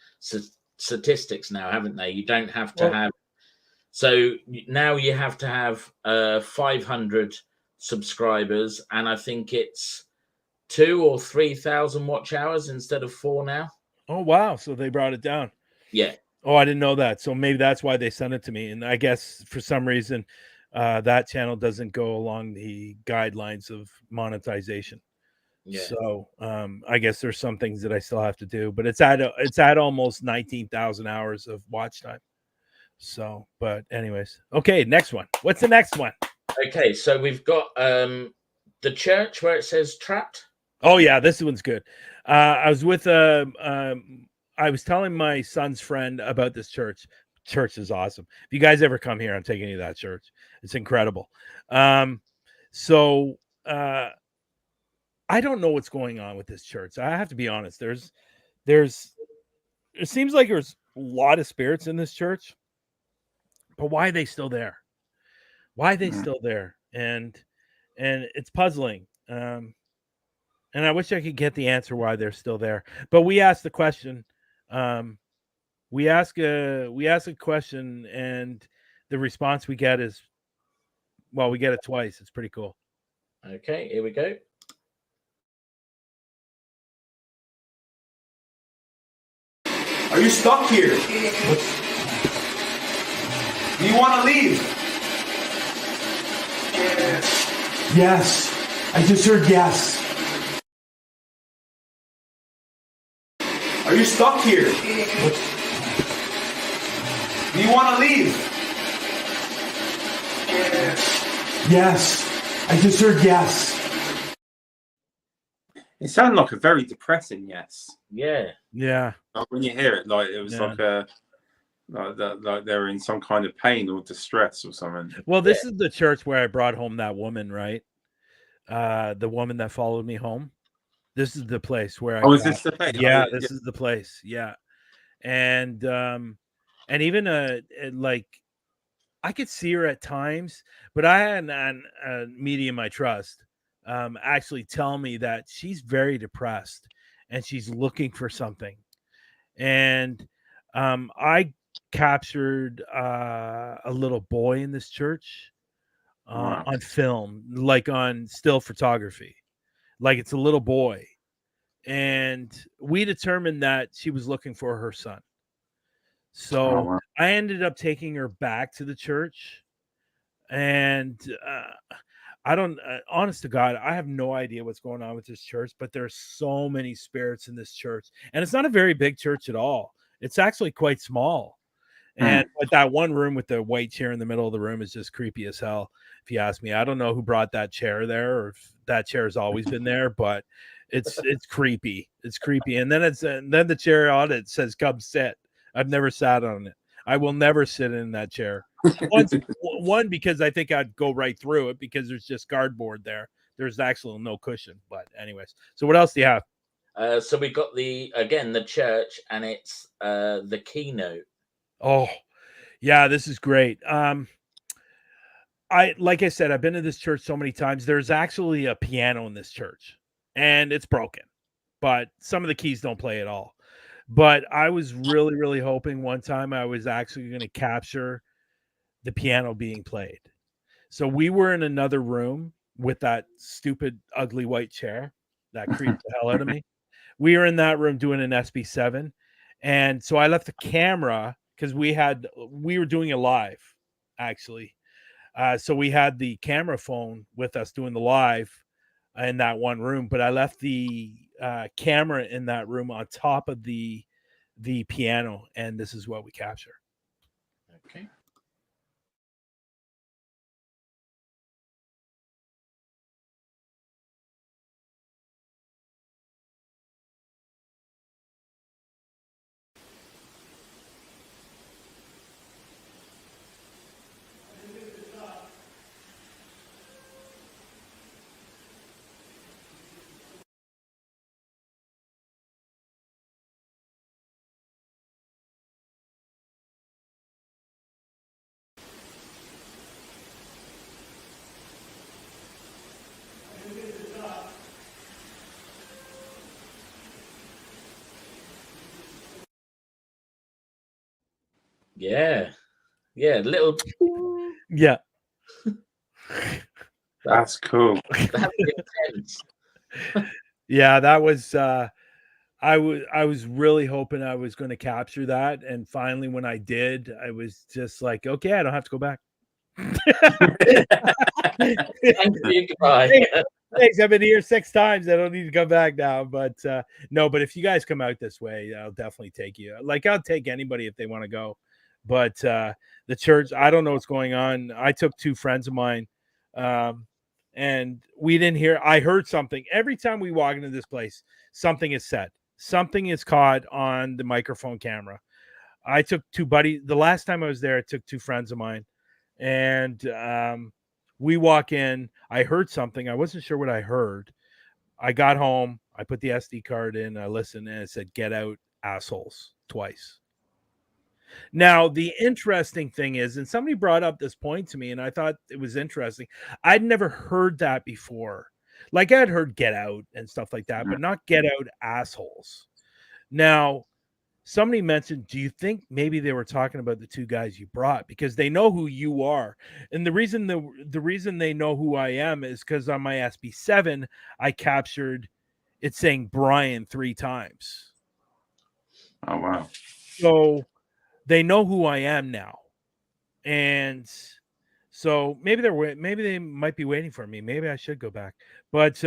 statistics now, haven't they? You don't have to have. So now you have to have 500 subscribers, and I think it's 2,000 or 3,000 watch hours instead of 4 now. Oh wow! So they brought it down. Yeah. Oh, I didn't know that. So maybe that's why they sent it to me. And I guess for some reason, that channel doesn't go along the guidelines of monetization. Yeah. So I guess there's some things that I still have to do, but it's at almost 19,000 hours of watch time. So, but anyways, okay, next one. What's the next one? Okay, so we've got the church where it says trapped. Oh yeah, this one's good. I was with I was telling my son's friend about this church. Church is awesome. If you guys ever come here, I'm taking you to that church. It's incredible. So I don't know what's going on with this church. I have to be honest. It seems like there's a lot of spirits in this church, but why are they still there? why they still there, and it's puzzling. And I wish I could get the answer why they're still there. But we asked the question. We ask a question, and the response we get is, well, we get it twice. It's pretty cool. Okay, here we go. Are you stuck here? Do you want to leave? Yes. I just heard yes. Are you stuck here? Do you want to leave? Yes. I just heard yes. It sounded like a very depressing yes. Yeah. Yeah. Like when you hear it, like it was like they're in some kind of pain or distress or something. Well, this is the church where I brought home that woman, right? The woman that followed me home. This is the place where I. Oh, is this the place? Yeah, this is the place. Yeah, and even like I could see her at times, but I had a medium I trust actually tell me that she's very depressed and she's looking for something. And I captured a little boy in this church on film, like on still photography, like it's a little boy. And we determined that she was looking for her son. So I ended up taking her back to the church. And I don't, honest to God, I have no idea what's going on with this church, but there's so many spirits in this church. And it's not a very big church at all. It's actually quite small. And like that one room with the white chair in the middle of the room is just creepy as hell, if you ask me. I don't know who brought that chair there or if that chair has always been there, but it's creepy. It's creepy. And then then the chair on it says come sit. I've never sat on it. I will never sit in that chair. One, because I think I'd go right through it because there's just cardboard there. There's actually no cushion. But anyways, so what else do you have? So we got the church, and it's the keynote. Oh, yeah, this is great. Like I said, I've been to this church so many times. There's actually a piano in this church, and it's broken, but some of the keys don't play at all. But I was really, really hoping one time I was actually going to capture the piano being played. So we were in another room with that stupid, ugly white chair that creeped the hell out of me. We were in that room doing an SB7. And so I left the camera because we were doing it live, actually. So we had the camera phone with us doing the live in that one room, but I left the camera in that room on top of the piano, and this is what we capture. Okay. Yeah. Little. Yeah. That's cool. That's intense. Yeah, that was I was really hoping I was going to capture that, and finally when I did, I was just like, okay, I don't have to go back. Thank you, goodbye. Thanks. I've been here 6 times. I don't need to come back now. But no, but if you guys come out this way, I'll definitely take you. Like I'll take anybody if they want to go. But the church, I don't know what's going on. I took 2 friends of mine, and we didn't hear. I heard something every time we walk into this place. Something is said. Something is caught on the microphone camera. I took 2 buddies. The last time I was there, I took 2 friends of mine, and we walk in. I heard something. I wasn't sure what I heard. I got home. I put the SD card in. I listened, and it said, "Get out, assholes," twice. Now, the interesting thing is, and somebody brought up this point to me, and I thought it was interesting. I'd never heard that before. Like, I'd heard Get Out and stuff like that, but not Get Out assholes. Now, somebody mentioned, do you think maybe they were talking about the two guys you brought because they know who you are? And the reason they know who I am is because on my SB7, I captured it saying Bryan 3 times. Oh, wow. So they know who I am now. And so maybe they might be waiting for me. Maybe I should go back. But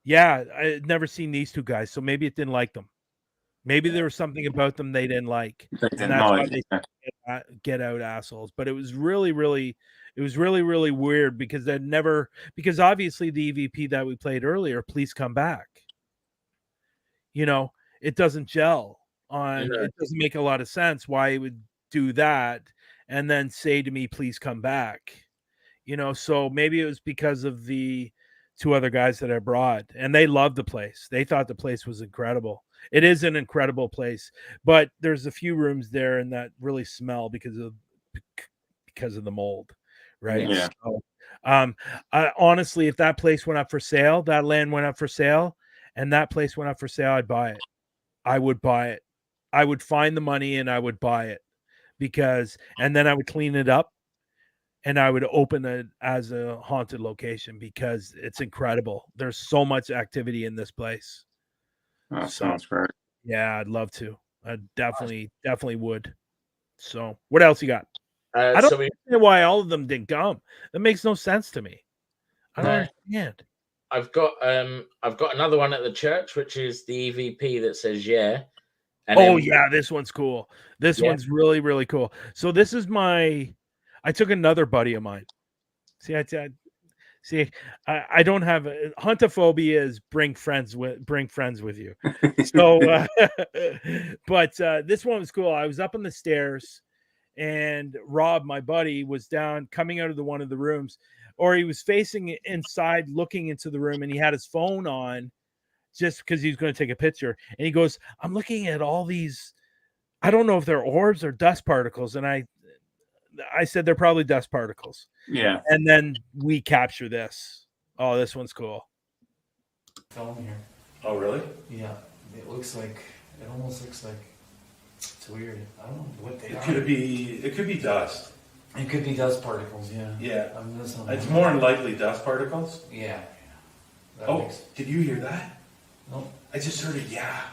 yeah, I'd never seen these two guys, so maybe it didn't like them. Maybe there was something about them they didn't like. They didn't and that's like, why they get out assholes. But it was really weird because because obviously the EVP that we played earlier, Please Come Back. You know, it doesn't gel on it doesn't make a lot of sense why he would do that and then say to me, please come back. You know, so maybe it was because of the two other guys that I brought, and they loved the place. They thought the place was incredible. It is an incredible place, but there's a few rooms there and that really smell because of the mold, right? Yeah. So, honestly, if that place went up for sale, that land went up for sale, and that place went up for sale, I'd buy it. I would buy it. I would find the money and I would buy it and then I would clean it up and I would open it as a haunted location because it's incredible. There's so much activity in this place. That sounds great. Yeah, I'd love to. I definitely would. So what else you got? I don't understand why all of them didn't come. That makes no sense to me. I don't understand. I've got another one at the church, which is the EVP that says yeah. And this one's cool. This one's really, really cool. So this is I took another buddy of mine. I don't have Huntaphobia is bring friends with you. So, but this one was cool. I was up on the stairs, and Rob, my buddy, was down coming out of one of the rooms, or he was facing inside, looking into the room, and he had his phone on, just because he was going to take a picture. And he goes, "I'm looking at all these. I don't know if they're orbs or dust particles." And I said they're probably dust particles. Yeah. And then we capture this. Oh, this one's cool. Film here. Oh, really? Yeah. It almost looks like it's weird. I don't know what they are. It could be dust. It could be dust particles, yeah. Yeah. It's more than likely dust particles. Yeah. Did you hear that? No. I just heard a yeah.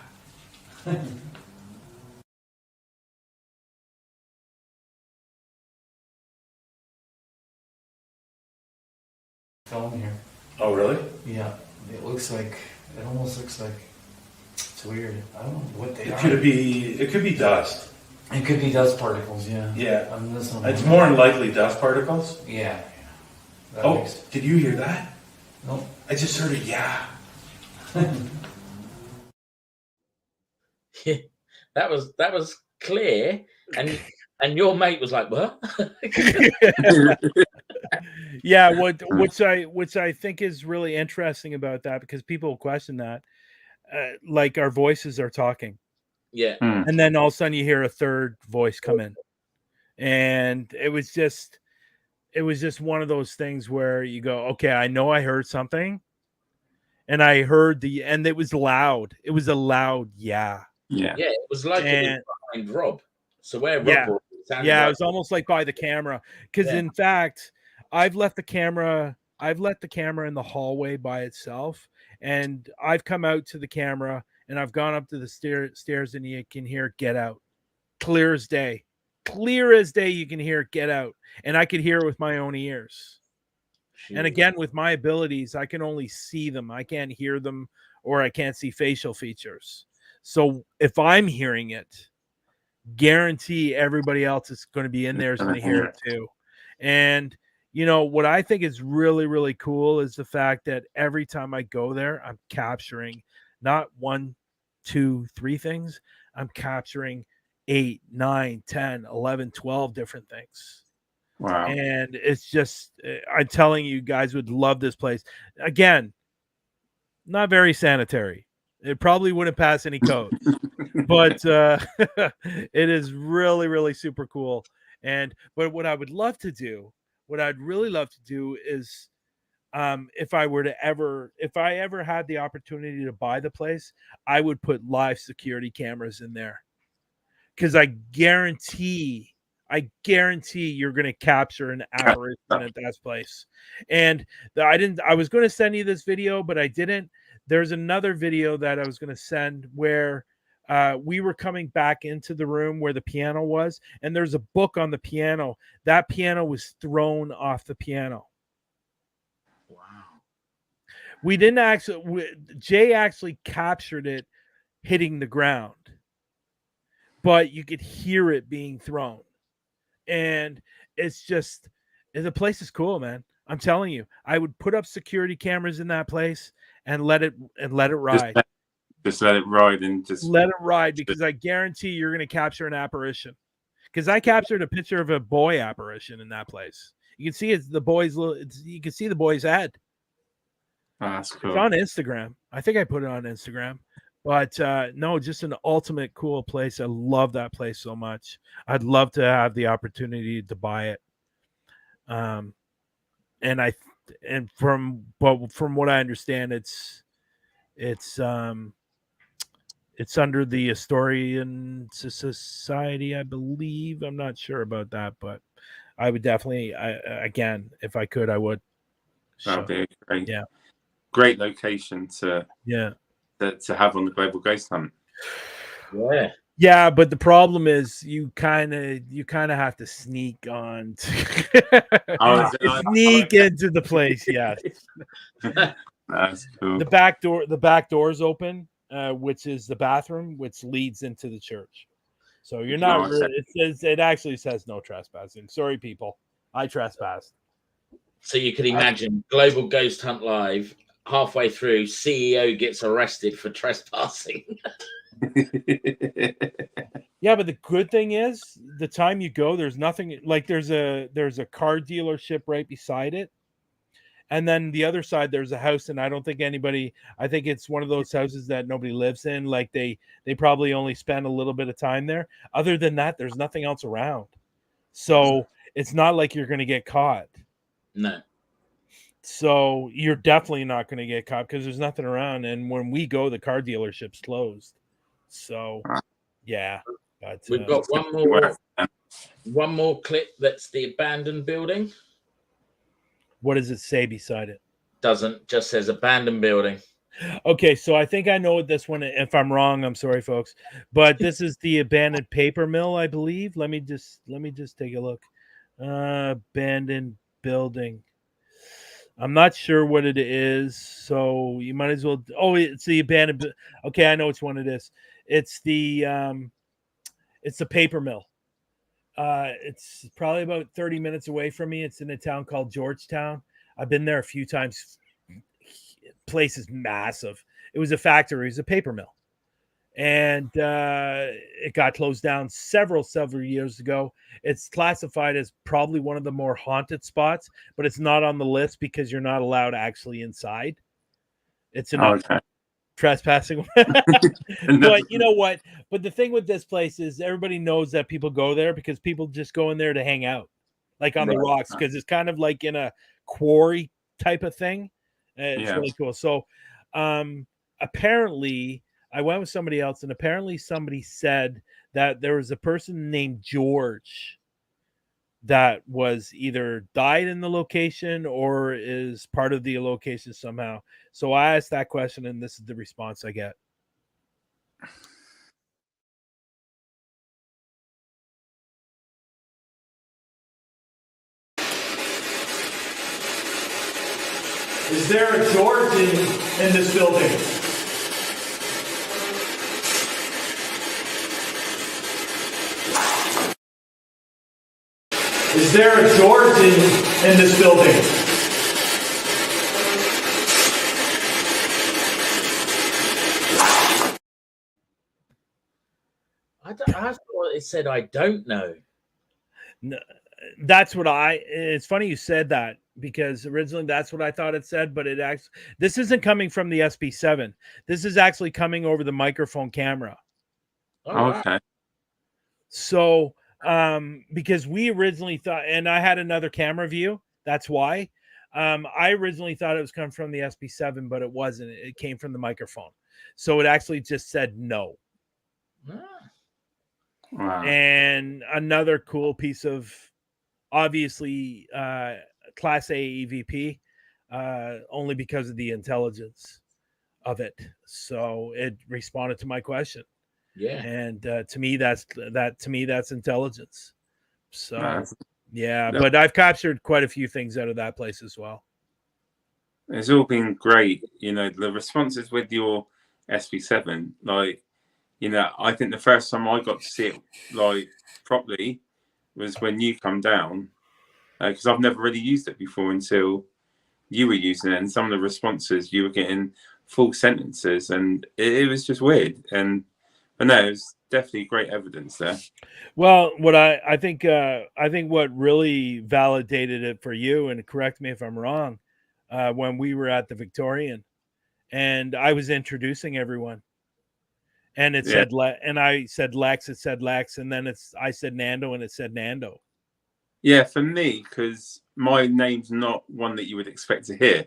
Film here. Oh, really? Yeah. It almost looks like it's weird. I don't know what they are. It could be dust. It could be dust particles, yeah. Yeah. It's more than likely dust particles. Yeah. Did you hear that? No. I just heard a yeah. That was clear, and your mate was like, "What?" Yeah, which I think is really interesting about that, because people question that, like our voices are talking, yeah, and then all of a sudden you hear a third voice come in, and it was just one of those things where you go, okay, I know I heard something, and I heard and it was loud. It was a loud yeah. Yeah, it was like it was behind Rob. So where Rob was, it was almost like by the camera. Because in fact, I've left the camera in the hallway by itself, and I've come out to the camera and I've gone up to the stairs, and you can hear "Get Out," clear as day. Clear as day, you can hear "Get Out," and I could hear it with my own ears. Jeez. And again, with my abilities, I can only see them. I can't hear them, or I can't see facial features. So if I'm hearing it, guarantee everybody else is going to be in there is going to hear it too. And you know what I think is really, really cool is the fact that every time I go there, I'm capturing not 1, 2, 3 things. I'm capturing 8, 9, 10, 11, 12 different things. Wow. And it's just, I'm telling you, guys would love this place. Again, not very sanitary. It probably wouldn't pass any code, but it is really, really super cool. But what I would love to do, what I'd really love to do is, if I ever had the opportunity to buy the place, I would put live security cameras in there, because I guarantee you're going to capture an apparition at that place. And I was going to send you this video, but I didn't. There's another video that I was going to send where we were coming back into the room where the piano was, and there's a book on the piano. That piano was thrown off the piano. Wow. We didn't actually, Jay actually captured it hitting the ground, but you could hear it being thrown. And it's just, the place is cool, man. I'm telling you, I would put up security cameras in that place and let it ride. Just let it ride and just let it ride, because I guarantee you're going to capture an apparition. Because I captured a picture of a boy apparition in that place. You can see you can see the boy's head. Oh, that's cool. It's on Instagram. I think I put it on Instagram. But no, just an ultimate cool place. I love that place so much. I'd love to have the opportunity to buy it. And from what I understand, it's under the Historian Society, I believe. I'm not sure about that, but I would definitely, again, if I could, I would. That'd be great. Yeah, great location to have on the Global Ghost Hunt. Yeah, but the problem is you kind of have to sneak on sneak into the place. Yes. That's cool. The back door's open, which is the bathroom, which leads into the church. So you're not it actually says no trespassing. Sorry, people. I trespassed. So you could imagine Global Ghost Hunt Live, halfway through, CEO gets arrested for trespassing. Yeah, but the good thing is, the time you go, there's nothing, like there's a car dealership right beside it, and then the other side there's a house, and I think it's one of those houses that nobody lives in. Like they probably only spend a little bit of time there. Other than that, there's nothing else around, so it's not like you're going to get caught. No. So you're definitely not going to get caught because there's nothing around, and when we go, the car dealership's closed. So yeah, but we've got one more clip. That's the abandoned building. What does it say beside it? Doesn't, just says abandoned building. Okay, so I think I know what this one. If I'm wrong, I'm sorry, folks. But this is the abandoned paper mill, I believe. Let me just take a look. Abandoned building. I'm not sure what it is, so you might as well. Oh, it's the abandoned. Okay, I know which one it is. It's the paper mill. It's probably about 30 minutes away from me. It's in a town called Georgetown. I've been there a few times. Place is massive. It was a factory. It was a paper mill, and it got closed down several years ago. It's classified as probably one of the more haunted spots, but it's not on the list because you're not allowed actually inside. It's an trespassing. But you know what? But the thing with this place is everybody knows that people go there because people just go in there to hang out, like on the rocks, because it's kind of like in a quarry type of thing. It's really cool. So apparently I went with somebody else, and apparently somebody said that there was a person named George that was either died in the location or is part of the location somehow. So I asked that question, and this is the response I get. Is there a George in this building? Is there a George in this building? I thought it said I don't know. No, that's what it's funny you said that. because originally that's what I thought it said, but it actually, this isn't coming from the SP7. This is actually coming over the microphone camera. Oh, wow. Okay. So, because we originally thought, and I had another camera view, that's why. I originally thought it was coming from the SP7, but it wasn't. It came from the microphone. So it actually just said no. Wow. And another cool piece of, obviously, Class A EVP, only because of the intelligence of it. So it responded to my question. Yeah. And to me, that's intelligence. So Nice. yeah, but I've captured quite a few things out of that place as well. It's all been great. You know, the responses with your SP7, like, you know, I think the first time I got to see it like properly was when you come down, because I've never really used it before until you were using it, and some of the responses you were getting full sentences, and it was just weird. But no, it was definitely great evidence there. Well, what I think what really validated it for you, and correct me if I'm wrong, when we were at the Victorian, and I was introducing everyone, and it said and I said Lex, it said Lex, and then I said Nando, and it said Nando. Yeah, for me, because my name's not one that you would expect to hear,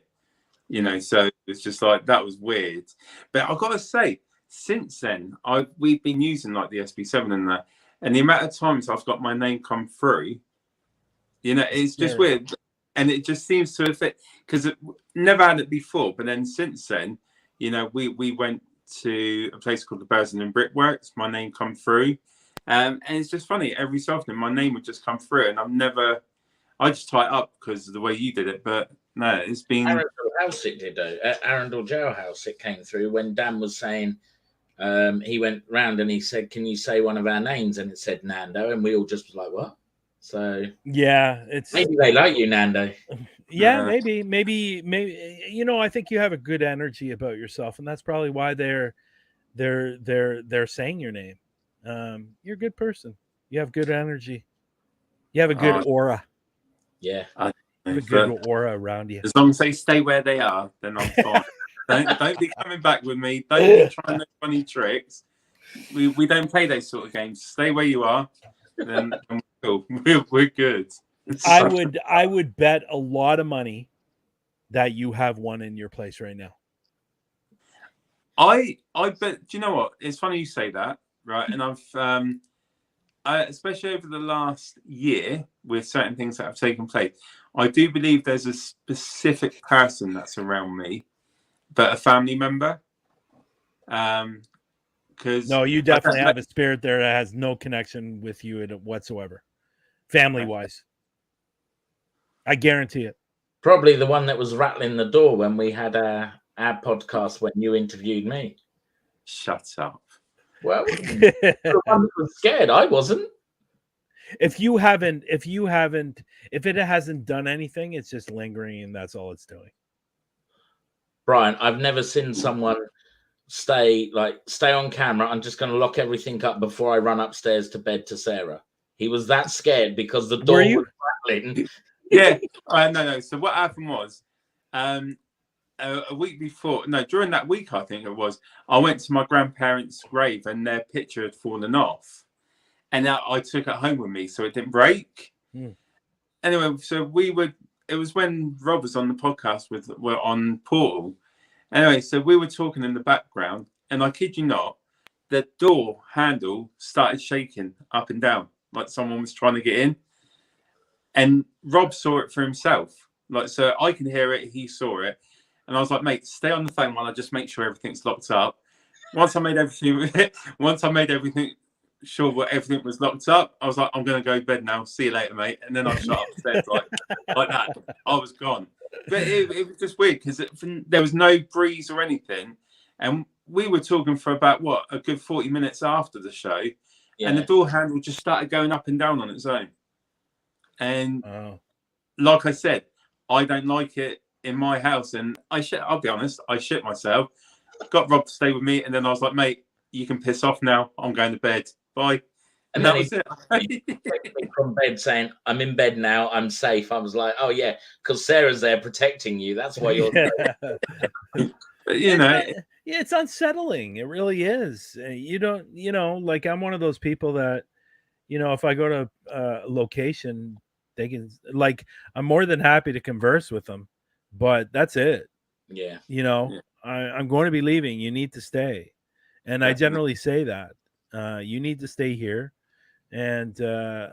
you know, so it's just like, that was weird. But I've got to say, since then, we've been using like the SP7 and that, and the amount of times I've got my name come through, you know, it's just weird. And it just seems to affect, because it never had it before. But then since then, you know, we went to a place called the Burton and Brickworks, my name come through. And it's just funny, every so often my name would just come through, and I just tie it up because of the way you did it. But no, it's been Arundel House it did though. At Arundel Jailhouse it came through when Dan was saying, he went round and he said, "Can you say one of our names?" And it said Nando, and we all just was like, "What?" So yeah, it's maybe they like you, Nando. Yeah, maybe. You know, I think you have a good energy about yourself, and that's probably why they're saying your name. You're a good person. You have good energy. You have a good aura. Yeah, you have a good aura around you. As long as they stay where they are, then I'm fine. Don't be coming back with me. Don't be trying no funny tricks. We don't play those sort of games. Stay where you are, then we're good. I would bet a lot of money that you have one in your place right now. I bet. Do you know what? It's funny you say that, right? And I've especially over the last year with certain things that have taken place, I do believe there's a specific person that's around me, but a family member. Because no, you definitely have a spirit there that has no connection with you whatsoever, family wise. I guarantee it. Probably the one that was rattling the door when we had our podcast when you interviewed me. Shut up. Well, the one that was scared. I wasn't. If it hasn't done anything, it's just lingering, and that's all it's doing. Brian, I've never seen someone stay on camera. I'm just going to lock everything up before I run upstairs to bed to Sarah. He was that scared because the door was rattling. Yeah, no. So what happened was, a week before, during that week, I think it was, I went to my grandparents' grave and their picture had fallen off. And I took it home with me so it didn't break. Anyway, so it was when Rob was on the podcast we're on Portal. Anyway, so we were talking in the background, and I kid you not, the door handle started shaking up and down, like someone was trying to get in. And Rob saw it for himself. So I can hear it, he saw it. And I was like, mate, stay on the phone while I just make sure everything's locked up. Once I made everything sure what everything was locked up, I was like, I'm going to go to bed now. See you later, mate. And then I shut upstairs like that. I was gone. But it was just weird because there was no breeze or anything. And we were talking for about, a good 40 minutes after the show. Yeah. And the door handle just started going up and down on its own. And like I said, I don't like it in my house. And I'll be honest, I shit myself. Got Rob to stay with me. And then I was like, mate, you can piss off now. I'm going to bed. Bye. And then he texted me from bed saying, "I'm in bed now. I'm safe." I was like, "Oh yeah, because Sarah's there protecting you. That's why you're." But, you know, yeah, it's unsettling. It really is. You don't, like I'm one of those people that, if I go to a location, they can I'm more than happy to converse with them, but that's it. Yeah. I'm going to be leaving. You need to stay. And I generally say that you need to stay here. And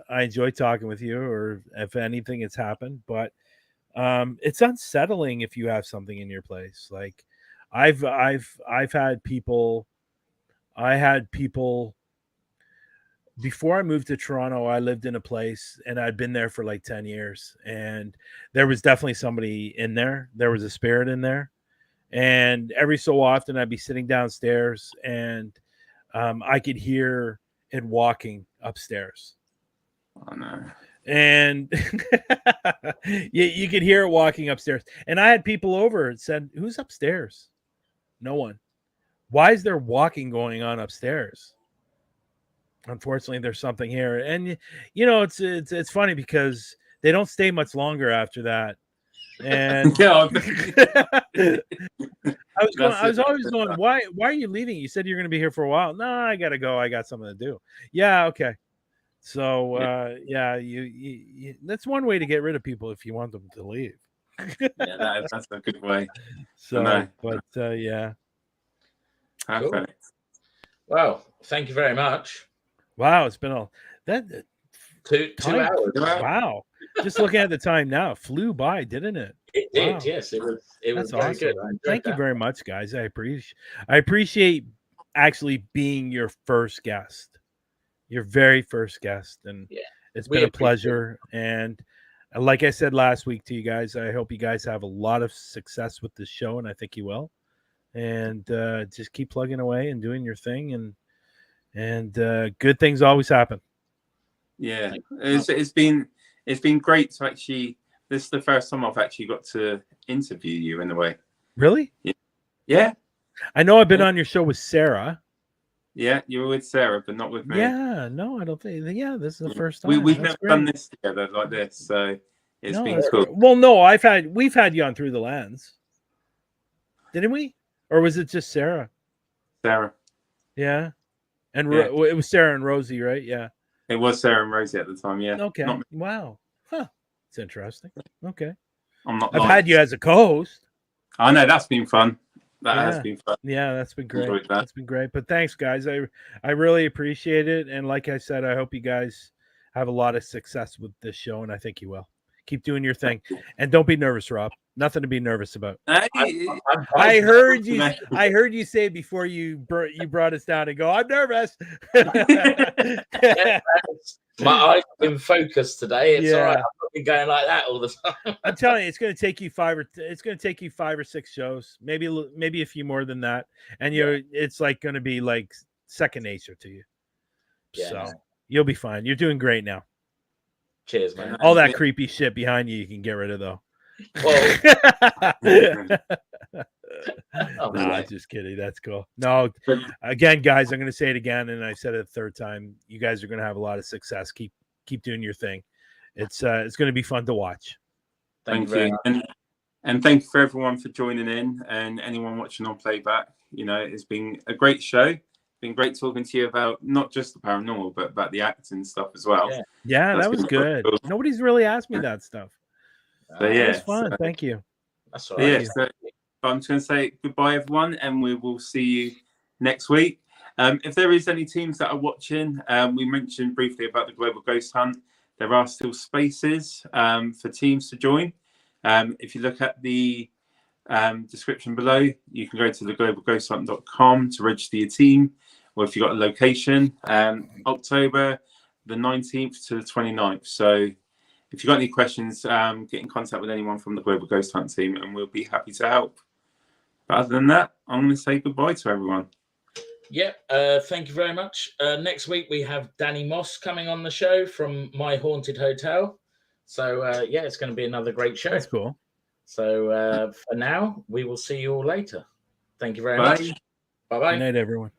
I enjoy talking with you, or if anything has happened, but it's unsettling if you have something in your place. Like I've had people, before I moved to Toronto. I lived in a place and I'd been there for like 10 years, and there was definitely somebody in there. There was a spirit in there. And every so often I'd be sitting downstairs and I could hear it walking upstairs. Oh no. And you could hear it walking upstairs. And I had people over and said, "Who's upstairs?" No one. Why is there walking going on upstairs? Unfortunately, there's something here. And it's funny because they don't stay much longer after that. And I was always going, why are you leaving? You said you're going to be here for a while. No, I gotta go. I got something to do. Yeah, okay. So you that's one way to get rid of people if you want them to leave. Yeah, that's a good way. So, no. But yeah. Perfect. Cool. Well, thank you very much. Wow, it's been all that 2 hours. Wow. Just looking at the time now, it flew by, didn't it? It did, yes. It was That's very awesome. good. Thank you very much, guys. I appreciate actually being your first guest. Your very first guest. And it's been a pleasure. And like I said last week to you guys, I hope you guys have a lot of success with this show, and I think you will. And just keep plugging away and doing your thing, and good things always happen. Yeah, it's been great to actually. This is the first time I've actually got to interview you in a way. Really? Yeah. I know I've been on your show with Sarah. Yeah, you were with Sarah, but not with me. Yeah, no, I don't think. Yeah, this is the first time. We've never done this together like this, so it's been cool. Great. Well, no, we've had you on Through the Lens, didn't we? Or was it just Sarah? Sarah. Yeah, and it was Sarah and Rosie, right? Yeah, it was Sarah and Rosie at the time. Yeah. Okay. Wow. Huh. It's interesting. Okay. I've had you as a co-host. I know, that's been fun. That has been fun. Yeah, that's been great. That's been great. But thanks, guys. I really appreciate it. And like I said, I hope you guys have a lot of success with this show, and I think you will. Keep doing your thing, and don't be nervous, Rob. Nothing to be nervous about. I heard you. I heard you say before you brought us down and go, "I'm nervous." My eyes have been focused today. It's all right. I'm not been going like that all the time. I'm telling you, it's going to take you 5 or 6 shows, maybe a few more than that, and it's like going to be like second nature to you. Yeah, so you'll be fine. You're doing great now. Cheers, man. All that creepy shit behind you can get rid of, though. Nah, just kidding. That's cool. No, again, guys, I'm going to say it again, and I said it a third time. You guys are going to have a lot of success. Keep doing your thing. It's going to be fun to watch. Thank you. And thank you for everyone for joining in, and anyone watching on playback. It's been a great show. Been great talking to you about not just the paranormal, but about the acting stuff as well. Yeah, that was good. Cool. Nobody's really asked me that stuff. So it was fun. Thank you. That's all right. So I'm just going to say goodbye, everyone, and we will see you next week. If there is any teams that are watching, we mentioned briefly about the Global Ghost Hunt. There are still spaces for teams to join. If you look at the description below, you can go to theglobalghosthunt.com to register your team, or if you've got a location, October the 19th to the 29th. So if you've got any questions, get in contact with anyone from the Global Ghost Hunt team, and we'll be happy to help. But other than that, I'm going to say goodbye to everyone. Yeah, thank you very much. Next week, we have Danny Moss coming on the show from My Haunted Hotel. So, it's going to be another great show. That's cool. So, for now, we will see you all later. Thank you very much. Bye-bye. Good night, everyone.